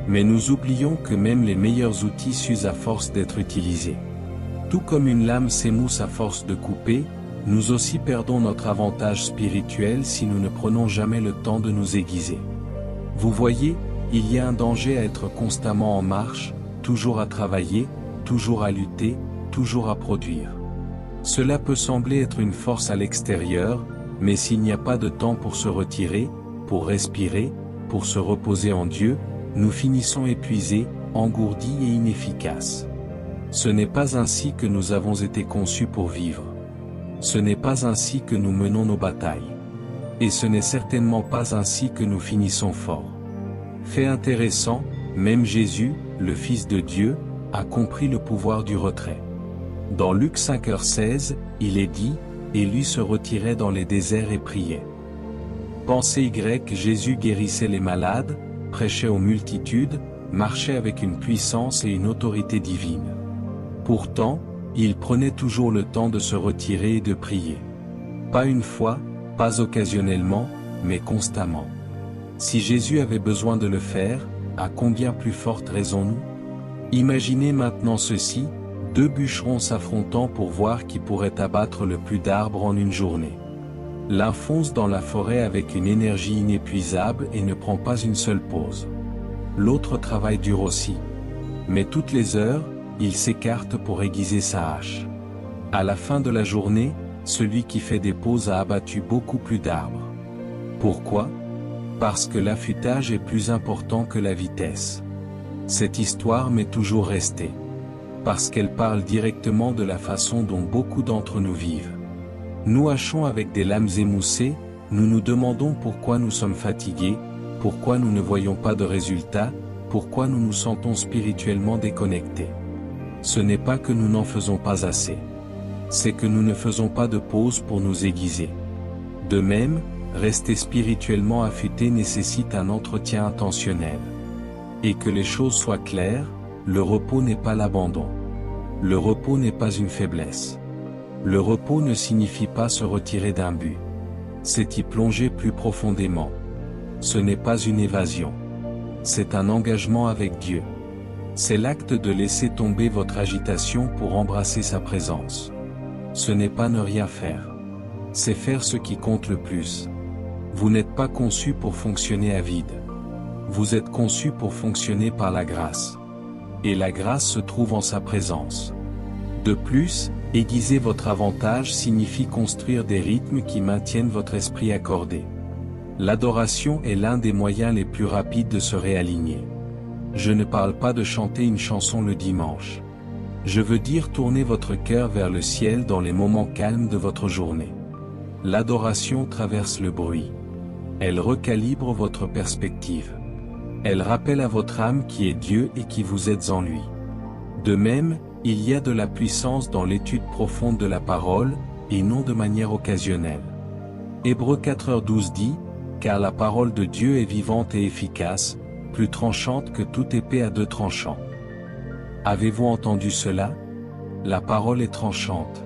Speaker 1: Mais nous oublions que même les meilleurs outils s'usent à force d'être utilisés. Tout comme une lame s'émousse à force de couper, nous aussi perdons notre avantage spirituel si nous ne prenons jamais le temps de nous aiguiser. Vous voyez, il y a un danger à être constamment en marche, toujours à travailler, toujours à lutter, toujours à produire. Cela peut sembler être une force à l'extérieur, mais s'il n'y a pas de temps pour se retirer, pour respirer, pour se reposer en Dieu, nous finissons épuisés, engourdis et inefficaces. Ce n'est pas ainsi que nous avons été conçus pour vivre. Ce n'est pas ainsi que nous menons nos batailles. Et ce n'est certainement pas ainsi que nous finissons forts. Fait intéressant, même Jésus, le Fils de Dieu, a compris le pouvoir du retrait. Dans Luc 5h16, il est dit, et lui se retirait dans les déserts et priait. Pensée Y, Jésus guérissait les malades, prêchait aux multitudes, marchait avec une puissance et une autorité divine. Pourtant, il prenait toujours le temps de se retirer et de prier. Pas une fois, pas occasionnellement, mais constamment. Si Jésus avait besoin de le faire, à combien plus forte raison nous? Imaginez maintenant ceci, deux bûcherons s'affrontant pour voir qui pourrait abattre le plus d'arbres en une journée. L'un fonce dans la forêt avec une énergie inépuisable et ne prend pas une seule pause. L'autre travaille dur aussi. Mais toutes les heures, il s'écarte pour aiguiser sa hache. À la fin de la journée, celui qui fait des pauses a abattu beaucoup plus d'arbres. Pourquoi? Parce que l'affûtage est plus important que la vitesse. Cette histoire m'est toujours restée. Parce qu'elle parle directement de la façon dont beaucoup d'entre nous vivent. Nous hachons avec des lames émoussées, nous nous demandons pourquoi nous sommes fatigués, pourquoi nous ne voyons pas de résultats, pourquoi nous nous sentons spirituellement déconnectés. Ce n'est pas que nous n'en faisons pas assez. C'est que nous ne faisons pas de pause pour nous aiguiser. De même, rester spirituellement affûté nécessite un entretien intentionnel. Et que les choses soient claires, le repos n'est pas l'abandon. Le repos n'est pas une faiblesse. Le repos ne signifie pas se retirer d'un but. C'est y plonger plus profondément. Ce n'est pas une évasion. C'est un engagement avec Dieu. C'est l'acte de laisser tomber votre agitation pour embrasser sa présence. Ce n'est pas ne rien faire. C'est faire ce qui compte le plus. Vous n'êtes pas conçu pour fonctionner à vide. Vous êtes conçu pour fonctionner par la grâce. Et la grâce se trouve en sa présence. De plus, aiguiser votre avantage signifie construire des rythmes qui maintiennent votre esprit accordé. L'adoration est l'un des moyens les plus rapides de se réaligner. Je ne parle pas de chanter une chanson le dimanche. Je veux dire tourner votre cœur vers le ciel dans les moments calmes de votre journée. L'adoration traverse le bruit. Elle recalibre votre perspective. Elle rappelle à votre âme qui est Dieu et qui vous êtes en lui. De même, il y a de la puissance dans l'étude profonde de la parole, et non de manière occasionnelle. Hébreux 4h12 dit, « Car la parole de Dieu est vivante et efficace, plus tranchante que toute épée à deux tranchants. » Avez-vous entendu cela? La parole est tranchante.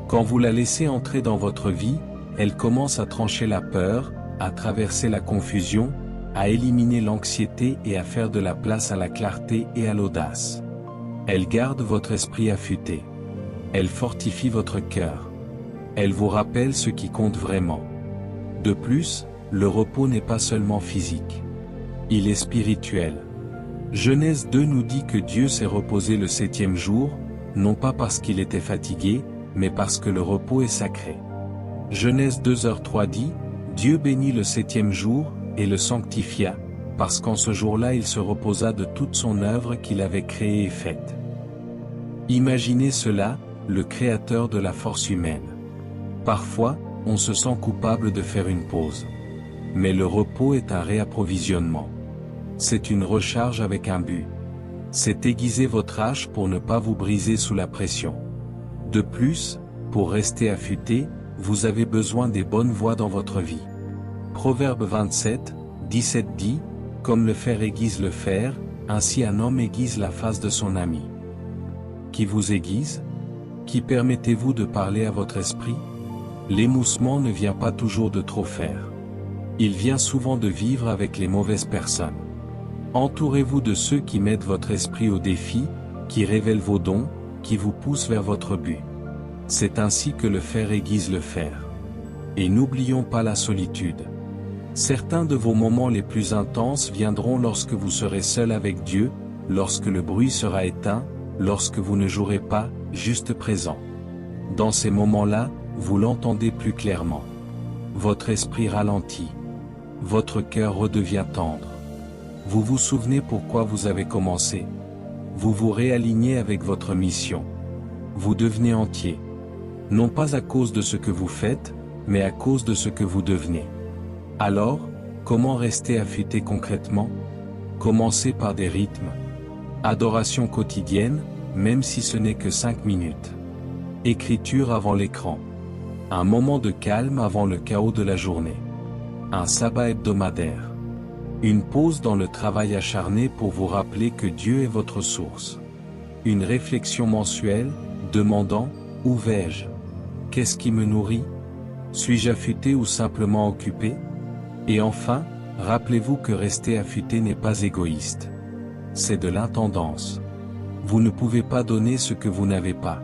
Speaker 1: Quand vous la laissez entrer dans votre vie, elle commence à trancher la peur, à traverser la confusion, à éliminer l'anxiété et à faire de la place à la clarté et à l'audace. Elle garde votre esprit affûté. Elle fortifie votre cœur. Elle vous rappelle ce qui compte vraiment. De plus, le repos n'est pas seulement physique. Il est spirituel. Genèse 2 nous dit que Dieu s'est reposé le 7e jour, non pas parce qu'il était fatigué, mais parce que le repos est sacré. Genèse 2h3 dit, Dieu bénit le 7e jour, et le sanctifia, parce qu'en ce jour-là il se reposa de toute son œuvre qu'il avait créée et faite. Imaginez cela, le Créateur de la force humaine. Parfois, on se sent coupable de faire une pause. Mais le repos est un réapprovisionnement. C'est une recharge avec un but. C'est aiguiser votre hache pour ne pas vous briser sous la pression. De plus, pour rester affûté, vous avez besoin des bonnes voies dans votre vie. Proverbe 27, 17 dit, « Comme le fer aiguise le fer, ainsi un homme aiguise la face de son ami. » Qui vous aiguise? Qui permettez-vous de parler à votre esprit? L'émoussement ne vient pas toujours de trop faire. Il vient souvent de vivre avec les mauvaises personnes. Entourez-vous de ceux qui mettent votre esprit au défi, qui révèlent vos dons, qui vous poussent vers votre but. C'est ainsi que le fer aiguise le fer. Et n'oublions pas la solitude. Certains de vos moments les plus intenses viendront lorsque vous serez seul avec Dieu, lorsque le bruit sera éteint, lorsque vous ne jouerez pas, juste présent. Dans ces moments-là, vous l'entendez plus clairement. Votre esprit ralentit. Votre cœur redevient tendre. Vous vous souvenez pourquoi vous avez commencé. Vous vous réalignez avec votre mission. Vous devenez entier. Non pas à cause de ce que vous faites, mais à cause de ce que vous devenez. Alors, comment rester affûté concrètement? Commencez par des rythmes. Adoration quotidienne, même si ce n'est que 5 minutes. Écriture avant l'écran. Un moment de calme avant le chaos de la journée. Un sabbat hebdomadaire. Une pause dans le travail acharné pour vous rappeler que Dieu est votre source. Une réflexion mensuelle, demandant, où vais-je? Qu'est-ce qui me nourrit? Suis-je affûté ou simplement occupé? Et enfin, rappelez-vous que rester affûté n'est pas égoïste. C'est de l'intendance. Vous ne pouvez pas donner ce que vous n'avez pas.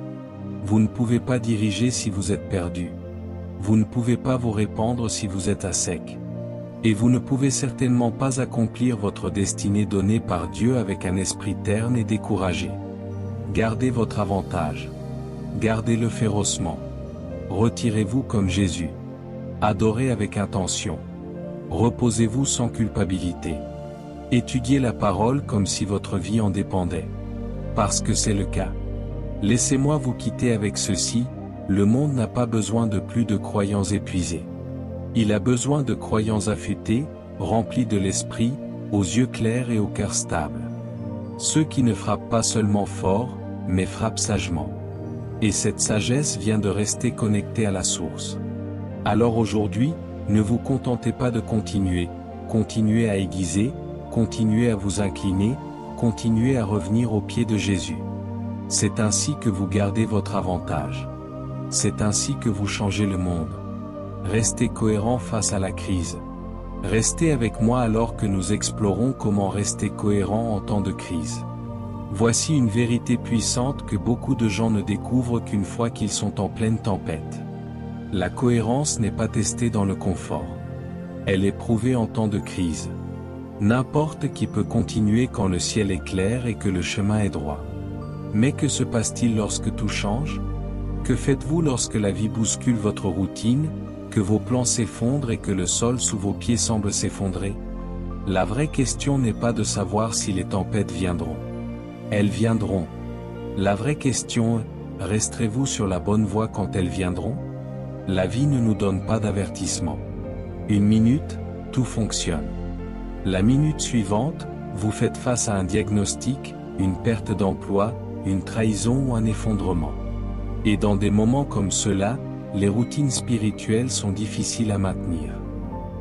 Speaker 1: Vous ne pouvez pas diriger si vous êtes perdu. Vous ne pouvez pas vous répandre si vous êtes à sec. Et vous ne pouvez certainement pas accomplir votre destinée donnée par Dieu avec un esprit terne et découragé. Gardez votre avantage. Gardez-le férocement. Retirez-vous comme Jésus. Adorez avec intention. Reposez-vous sans culpabilité. Étudiez la parole comme si votre vie en dépendait. Parce que c'est le cas. Laissez-moi vous quitter avec ceci, le monde n'a pas besoin de plus de croyants épuisés. Il a besoin de croyants affûtés, remplis de l'esprit, aux yeux clairs et au cœur stable. Ceux qui ne frappent pas seulement fort, mais frappent sagement. Et cette sagesse vient de rester connectée à la source. Alors aujourd'hui, ne vous contentez pas de continuer, continuez à aiguiser, continuez à vous incliner, continuez à revenir aux pieds de Jésus. C'est ainsi que vous gardez votre avantage. C'est ainsi que vous changez le monde. Restez cohérent face à la crise. Restez avec moi alors que nous explorons comment rester cohérent en temps de crise. Voici une vérité puissante que beaucoup de gens ne découvrent qu'une fois qu'ils sont en pleine tempête. La cohérence n'est pas testée dans le confort. Elle est prouvée en temps de crise. N'importe qui peut continuer quand le ciel est clair et que le chemin est droit. Mais que se passe-t-il lorsque tout change? Que faites-vous lorsque la vie bouscule votre routine, que vos plans s'effondrent et que le sol sous vos pieds semble s'effondrer? La vraie question n'est pas de savoir si les tempêtes viendront. Elles viendront. La vraie question est, resterez-vous sur la bonne voie quand elles viendront? La vie ne nous donne pas d'avertissement. Une minute, tout fonctionne. La minute suivante, vous faites face à un diagnostic, une perte d'emploi, une trahison ou un effondrement. Et dans des moments comme ceux-là, les routines spirituelles sont difficiles à maintenir.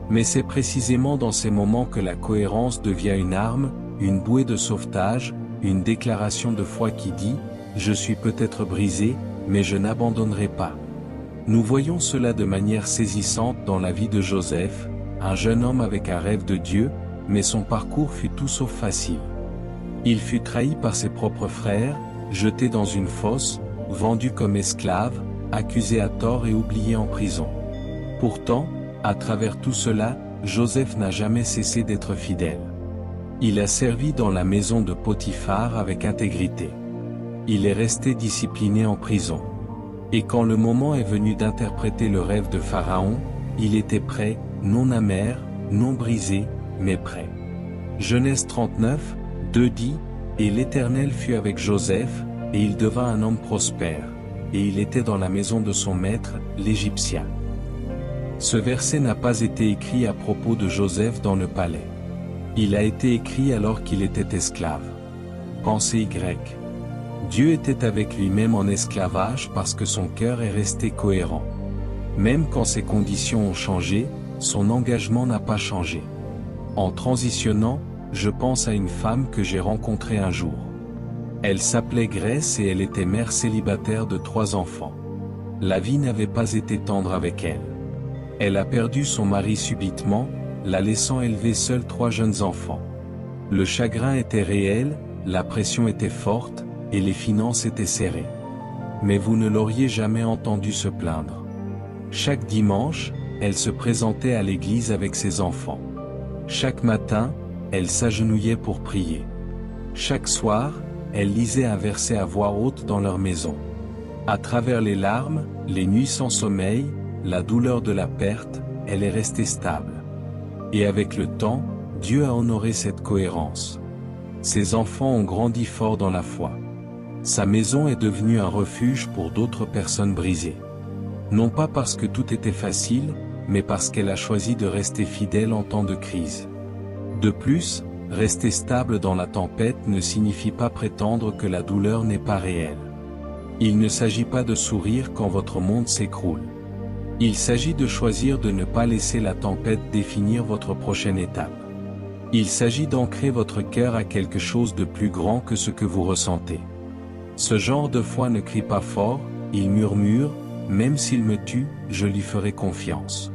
Speaker 1: Mais c'est précisément dans ces moments que la cohérence devient une arme, une bouée de sauvetage, une déclaration de foi qui dit « Je suis peut-être brisé, mais je n'abandonnerai pas ». Nous voyons cela de manière saisissante dans la vie de Joseph, un jeune homme avec un rêve de Dieu, mais son parcours fut tout sauf facile. Il fut trahi par ses propres frères, jeté dans une fosse, vendu comme esclave, accusé à tort et oublié en prison. Pourtant, à travers tout cela, Joseph n'a jamais cessé d'être fidèle. Il a servi dans la maison de Potiphar avec intégrité. Il est resté discipliné en prison. Et quand le moment est venu d'interpréter le rêve de Pharaon, il était prêt, non amer, non brisé, mais prêt. Genèse 39, 2 dit, « Et l'Éternel fut avec Joseph, et il devint un homme prospère, et il était dans la maison de son maître, l'Égyptien. » Ce verset n'a pas été écrit à propos de Joseph dans le palais. Il a été écrit alors qu'il était esclave. Pensée Y. Dieu était avec lui-même en esclavage parce que son cœur est resté cohérent. Même quand ses conditions ont changé, son engagement n'a pas changé. En transitionnant, je pense à une femme que j'ai rencontrée un jour. Elle s'appelait Grace et elle était mère célibataire de 3 enfants. La vie n'avait pas été tendre avec elle. Elle a perdu son mari subitement, la laissant élever seule 3 jeunes enfants. Le chagrin était réel, la pression était forte, et les finances étaient serrées. Mais vous ne l'auriez jamais entendu se plaindre. Chaque dimanche, elle se présentait à l'église avec ses enfants. Chaque matin, elle s'agenouillait pour prier. Chaque soir, elle lisait un verset à voix haute dans leur maison. À travers les larmes, les nuits sans sommeil, la douleur de la perte, elle est restée stable. Et avec le temps, Dieu a honoré cette cohérence. Ses enfants ont grandi fort dans la foi. Sa maison est devenue un refuge pour d'autres personnes brisées. Non pas parce que tout était facile, mais parce qu'elle a choisi de rester fidèle en temps de crise. De plus, rester stable dans la tempête ne signifie pas prétendre que la douleur n'est pas réelle. Il ne s'agit pas de sourire quand votre monde s'écroule. Il s'agit de choisir de ne pas laisser la tempête définir votre prochaine étape. Il s'agit d'ancrer votre cœur à quelque chose de plus grand que ce que vous ressentez. Ce genre de foi ne crie pas fort, il murmure, « Même s'il me tue, je lui ferai confiance. »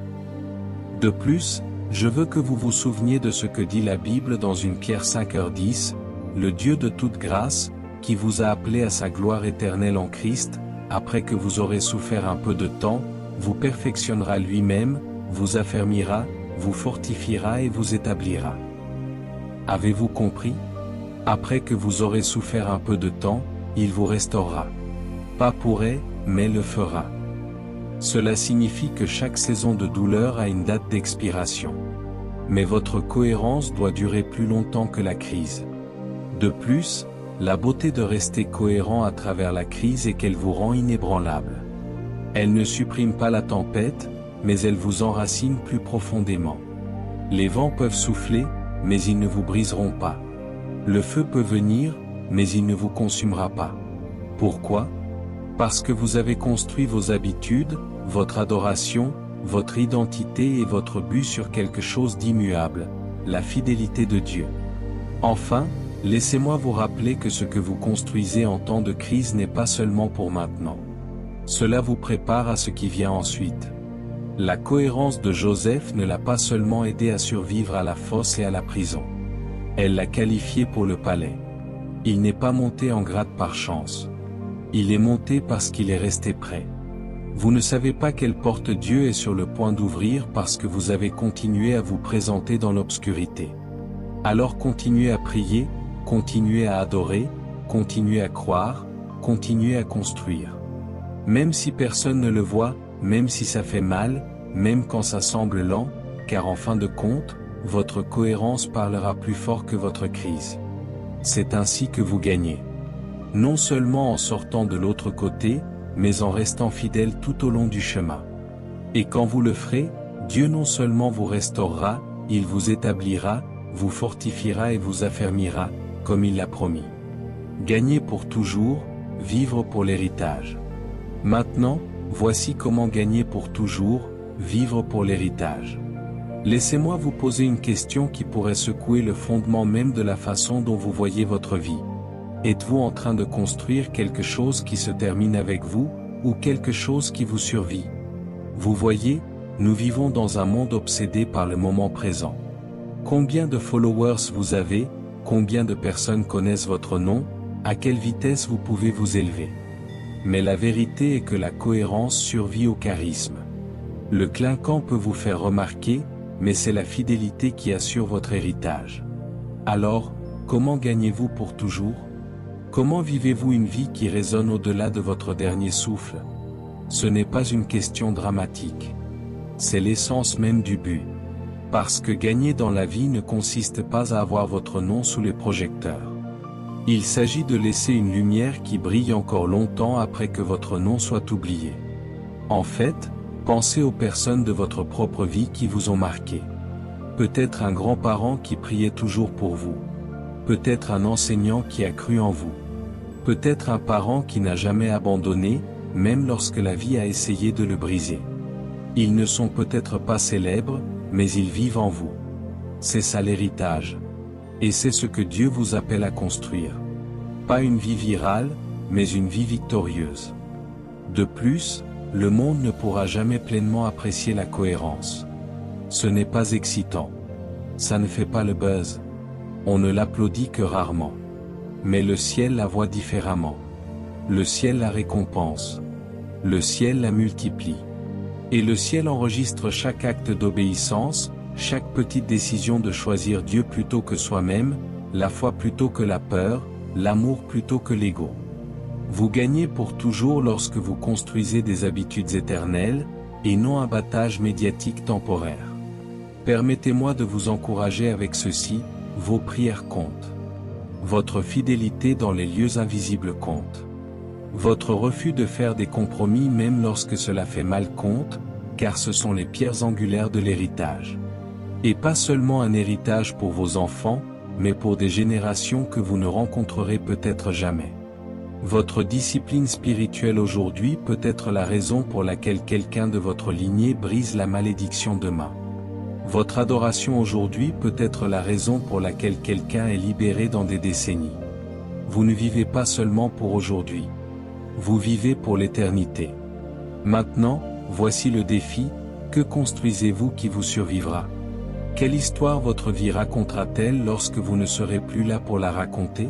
Speaker 1: De plus, je veux que vous vous souveniez de ce que dit la Bible dans 1 Pierre 5h10, « Le Dieu de toute grâce, qui vous a appelé à sa gloire éternelle en Christ, après que vous aurez souffert un peu de temps, vous perfectionnera lui-même, vous affermira, vous fortifiera et vous établira. » Avez-vous compris? Après que vous aurez souffert un peu de temps, il vous restaurera. Pas pourrait, mais le fera. Cela signifie que chaque saison de douleur a une date d'expiration. Mais votre cohérence doit durer plus longtemps que la crise. De plus, la beauté de rester cohérent à travers la crise est qu'elle vous rend inébranlable. Elle ne supprime pas la tempête, mais elle vous enracine plus profondément. Les vents peuvent souffler, mais ils ne vous briseront pas. Le feu peut venir, mais il ne vous consumera pas. Pourquoi? Parce que vous avez construit vos habitudes, votre adoration, votre identité et votre but sur quelque chose d'immuable, la fidélité de Dieu. Enfin, laissez-moi vous rappeler que ce que vous construisez en temps de crise n'est pas seulement pour maintenant. Cela vous prépare à ce qui vient ensuite. La cohérence de Joseph ne l'a pas seulement aidé à survivre à la fosse et à la prison. Elle l'a qualifié pour le palais. Il n'est pas monté en grade par chance. Il est monté parce qu'il est resté prêt. Vous ne savez pas quelle porte Dieu est sur le point d'ouvrir parce que vous avez continué à vous présenter dans l'obscurité. Alors continuez à prier, continuez à adorer, continuez à croire, continuez à construire. Même si personne ne le voit, même si ça fait mal, même quand ça semble lent, car en fin de compte, votre cohérence parlera plus fort que votre crise. C'est ainsi que vous gagnez. Non seulement en sortant de l'autre côté, mais en restant fidèle tout au long du chemin. Et quand vous le ferez, Dieu non seulement vous restaurera, il vous établira, vous fortifiera et vous affermira, comme il l'a promis. Gagner pour toujours, vivre pour l'héritage. Maintenant, voici comment gagner pour toujours, vivre pour l'héritage. Laissez-moi vous poser une question qui pourrait secouer le fondement même de la façon dont vous voyez votre vie. Êtes-vous en train de construire quelque chose qui se termine avec vous, ou quelque chose qui vous survit? Vous voyez, nous vivons dans un monde obsédé par le moment présent. Combien de followers vous avez, combien de personnes connaissent votre nom, à quelle vitesse vous pouvez vous élever? Mais la vérité est que la cohérence survit au charisme. Le clinquant peut vous faire remarquer, mais c'est la fidélité qui assure votre héritage. Alors, comment gagnez-vous pour toujours? Comment vivez-vous une vie qui résonne au-delà de votre dernier souffle? Ce n'est pas une question dramatique. C'est l'essence même du but. Parce que gagner dans la vie ne consiste pas à avoir votre nom sous les projecteurs. Il s'agit de laisser une lumière qui brille encore longtemps après que votre nom soit oublié. En fait, pensez aux personnes de votre propre vie qui vous ont marqué. Peut-être un grand-parent qui priait toujours pour vous. Peut-être un enseignant qui a cru en vous. Peut-être un parent qui n'a jamais abandonné, même lorsque la vie a essayé de le briser. Ils ne sont peut-être pas célèbres, mais ils vivent en vous. C'est ça l'héritage. Et c'est ce que Dieu vous appelle à construire. Pas une vie virale, mais une vie victorieuse. De plus, le monde ne pourra jamais pleinement apprécier la cohérence. Ce n'est pas excitant. Ça ne fait pas le buzz. On ne l'applaudit que rarement. Mais le ciel la voit différemment. Le ciel la récompense. Le ciel la multiplie. Et le ciel enregistre chaque acte d'obéissance, chaque petite décision de choisir Dieu plutôt que soi-même, la foi plutôt que la peur, l'amour plutôt que l'ego. Vous gagnez pour toujours lorsque vous construisez des habitudes éternelles, et non un battage médiatique temporaire. Permettez-moi de vous encourager avec ceci, vos prières comptent. Votre fidélité dans les lieux invisibles compte. Votre refus de faire des compromis même lorsque cela fait mal compte, car ce sont les pierres angulaires de l'héritage. Et pas seulement un héritage pour vos enfants, mais pour des générations que vous ne rencontrerez peut-être jamais. Votre discipline spirituelle aujourd'hui peut être la raison pour laquelle quelqu'un de votre lignée brise la malédiction demain. Votre adoration aujourd'hui peut être la raison pour laquelle quelqu'un est libéré dans des décennies. Vous ne vivez pas seulement pour aujourd'hui. Vous vivez pour l'éternité. Maintenant, voici le défi, que construisez-vous qui vous survivra? Quelle histoire votre vie racontera-t-elle lorsque vous ne serez plus là pour la raconter?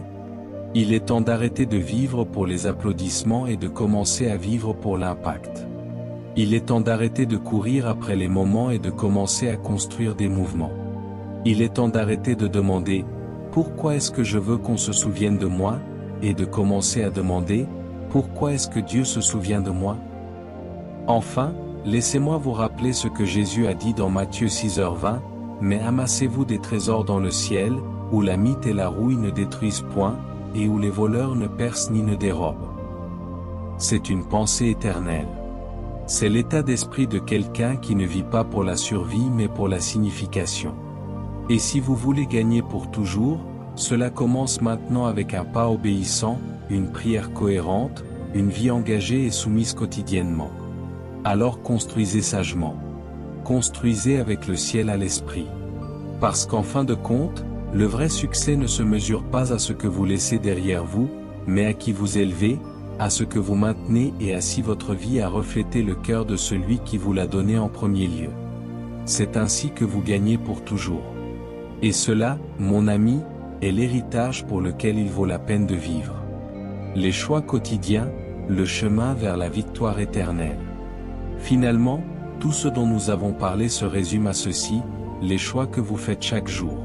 Speaker 1: Il est temps d'arrêter de vivre pour les applaudissements et de commencer à vivre pour l'impact. Il est temps d'arrêter de courir après les moments et de commencer à construire des mouvements. Il est temps d'arrêter de demander « Pourquoi est-ce que je veux qu'on se souvienne de moi ?» et de commencer à demander « Pourquoi est-ce que Dieu se souvient de moi ?» Enfin, laissez-moi vous rappeler ce que Jésus a dit dans Matthieu 6h20, « Mais amassez-vous des trésors dans le ciel, où la mite et la rouille ne détruisent point, et où les voleurs ne percent ni ne dérobent. » C'est une pensée éternelle. C'est l'état d'esprit de quelqu'un qui ne vit pas pour la survie mais pour la signification. Et si vous voulez gagner pour toujours, cela commence maintenant avec un pas obéissant, une prière cohérente, une vie engagée et soumise quotidiennement. Alors construisez sagement. Construisez avec le ciel à l'esprit. Parce qu'en fin de compte, le vrai succès ne se mesure pas à ce que vous laissez derrière vous, mais à qui vous élevez, à ce que vous maintenez et à si votre vie a reflété le cœur de celui qui vous l'a donné en premier lieu. C'est ainsi que vous gagnez pour toujours. Et cela, mon ami, est l'héritage pour lequel il vaut la peine de vivre. Les choix quotidiens, le chemin vers la victoire éternelle. Finalement, tout ce dont nous avons parlé se résume à ceci, les choix que vous faites chaque jour.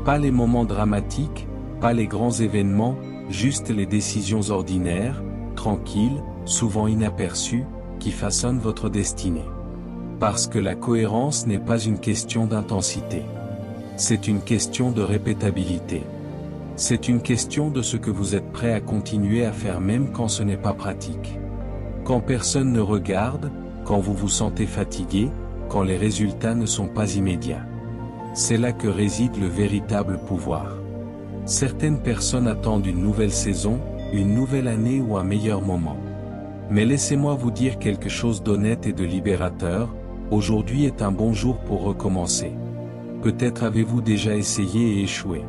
Speaker 1: Pas les moments dramatiques, pas les grands événements, juste les décisions ordinaires, tranquilles, souvent inaperçues, qui façonnent votre destinée. Parce que la cohérence n'est pas une question d'intensité. C'est une question de répétabilité. C'est une question de ce que vous êtes prêt à continuer à faire même quand ce n'est pas pratique. Quand personne ne regarde, quand vous vous sentez fatigué, quand les résultats ne sont pas immédiats. C'est là que réside le véritable pouvoir. Certaines personnes attendent une nouvelle saison, une nouvelle année ou un meilleur moment. Mais laissez-moi vous dire quelque chose d'honnête et de libérateur, aujourd'hui est un bon jour pour recommencer. Peut-être avez-vous déjà essayé et échoué.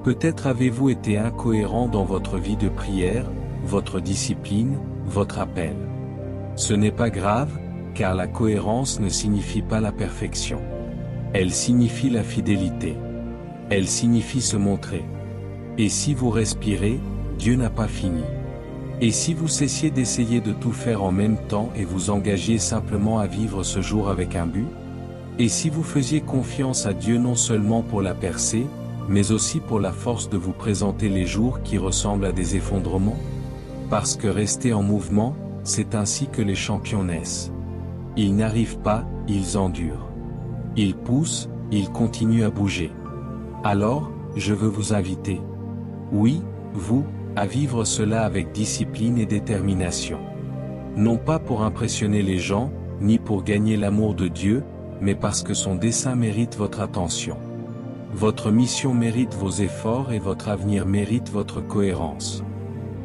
Speaker 1: Peut-être avez-vous été incohérent dans votre vie de prière, votre discipline, votre appel. Ce n'est pas grave, car la cohérence ne signifie pas la perfection. Elle signifie la fidélité. Elle signifie se montrer. Et si vous respirez, Dieu n'a pas fini. Et si vous cessiez d'essayer de tout faire en même temps et vous engagiez simplement à vivre ce jour avec un but? Et si vous faisiez confiance à Dieu non seulement pour la percée, mais aussi pour la force de vous présenter les jours qui ressemblent à des effondrements? Parce que rester en mouvement, c'est ainsi que les champions naissent. Ils n'arrivent pas, ils endurent. Ils poussent, ils continuent à bouger. Alors, je veux vous inviter. Oui, vous, à vivre cela avec discipline et détermination. Non pas pour impressionner les gens, ni pour gagner l'amour de Dieu, mais parce que son dessein mérite votre attention. Votre mission mérite vos efforts et votre avenir mérite votre cohérence.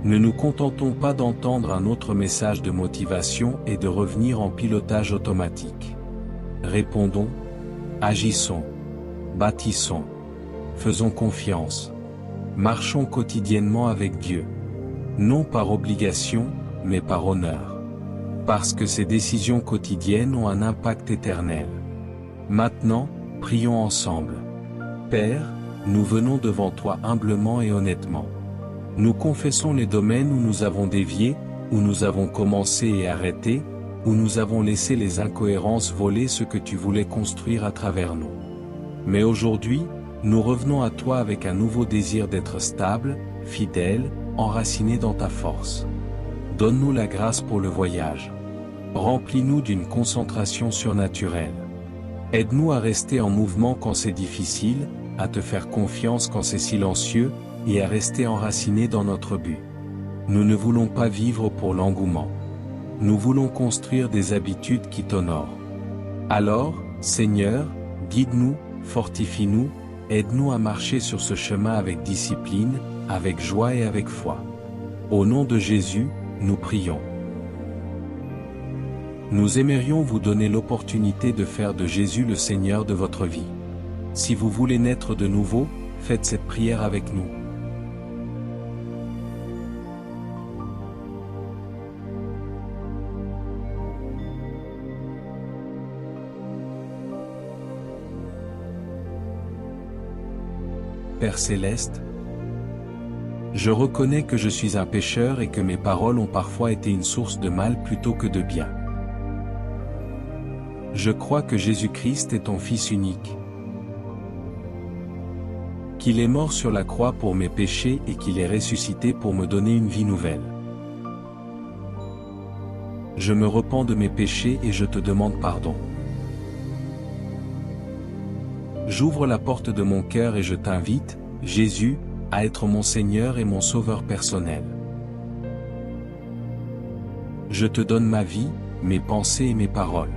Speaker 1: Ne nous contentons pas d'entendre un autre message de motivation et de revenir en pilotage automatique. Répondons, agissons, bâtissons, faisons confiance. Marchons quotidiennement avec Dieu. Non par obligation, mais par honneur. Parce que ces décisions quotidiennes ont un impact éternel. Maintenant, prions ensemble. Père, nous venons devant toi humblement et honnêtement. Nous confessons les domaines où nous avons dévié, où nous avons commencé et arrêté, où nous avons laissé les incohérences voler ce que tu voulais construire à travers nous. Mais aujourd'hui, nous revenons à toi avec un nouveau désir d'être stable, fidèle, enraciné dans ta force. Donne-nous la grâce pour le voyage. Remplis-nous d'une concentration surnaturelle. Aide-nous à rester en mouvement quand c'est difficile, à te faire confiance quand c'est silencieux, et à rester enracinés dans notre but. Nous ne voulons pas vivre pour l'engouement. Nous voulons construire des habitudes qui t'honorent. Alors, Seigneur, guide-nous, fortifie-nous, aide-nous à marcher sur ce chemin avec discipline, avec joie et avec foi. Au nom de Jésus, nous prions. Nous aimerions vous donner l'opportunité de faire de Jésus le Seigneur de votre vie. Si vous voulez naître de nouveau, faites cette prière avec nous. Père céleste, je reconnais que je suis un pécheur et que mes paroles ont parfois été une source de mal plutôt que de bien. Je crois que Jésus-Christ est ton Fils unique, qu'il est mort sur la croix pour mes péchés et qu'il est ressuscité pour me donner une vie nouvelle. Je me repens de mes péchés et je te demande pardon. J'ouvre la porte de mon cœur et je t'invite, Jésus, à être mon Seigneur et mon Sauveur personnel. Je te donne ma vie, mes pensées et mes paroles.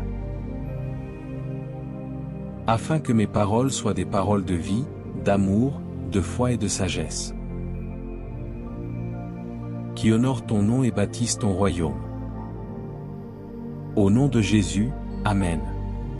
Speaker 1: Afin que mes paroles soient des paroles de vie, d'amour, de foi et de sagesse. Qui honorent ton nom et bâtissent ton royaume. Au nom de Jésus, Amen.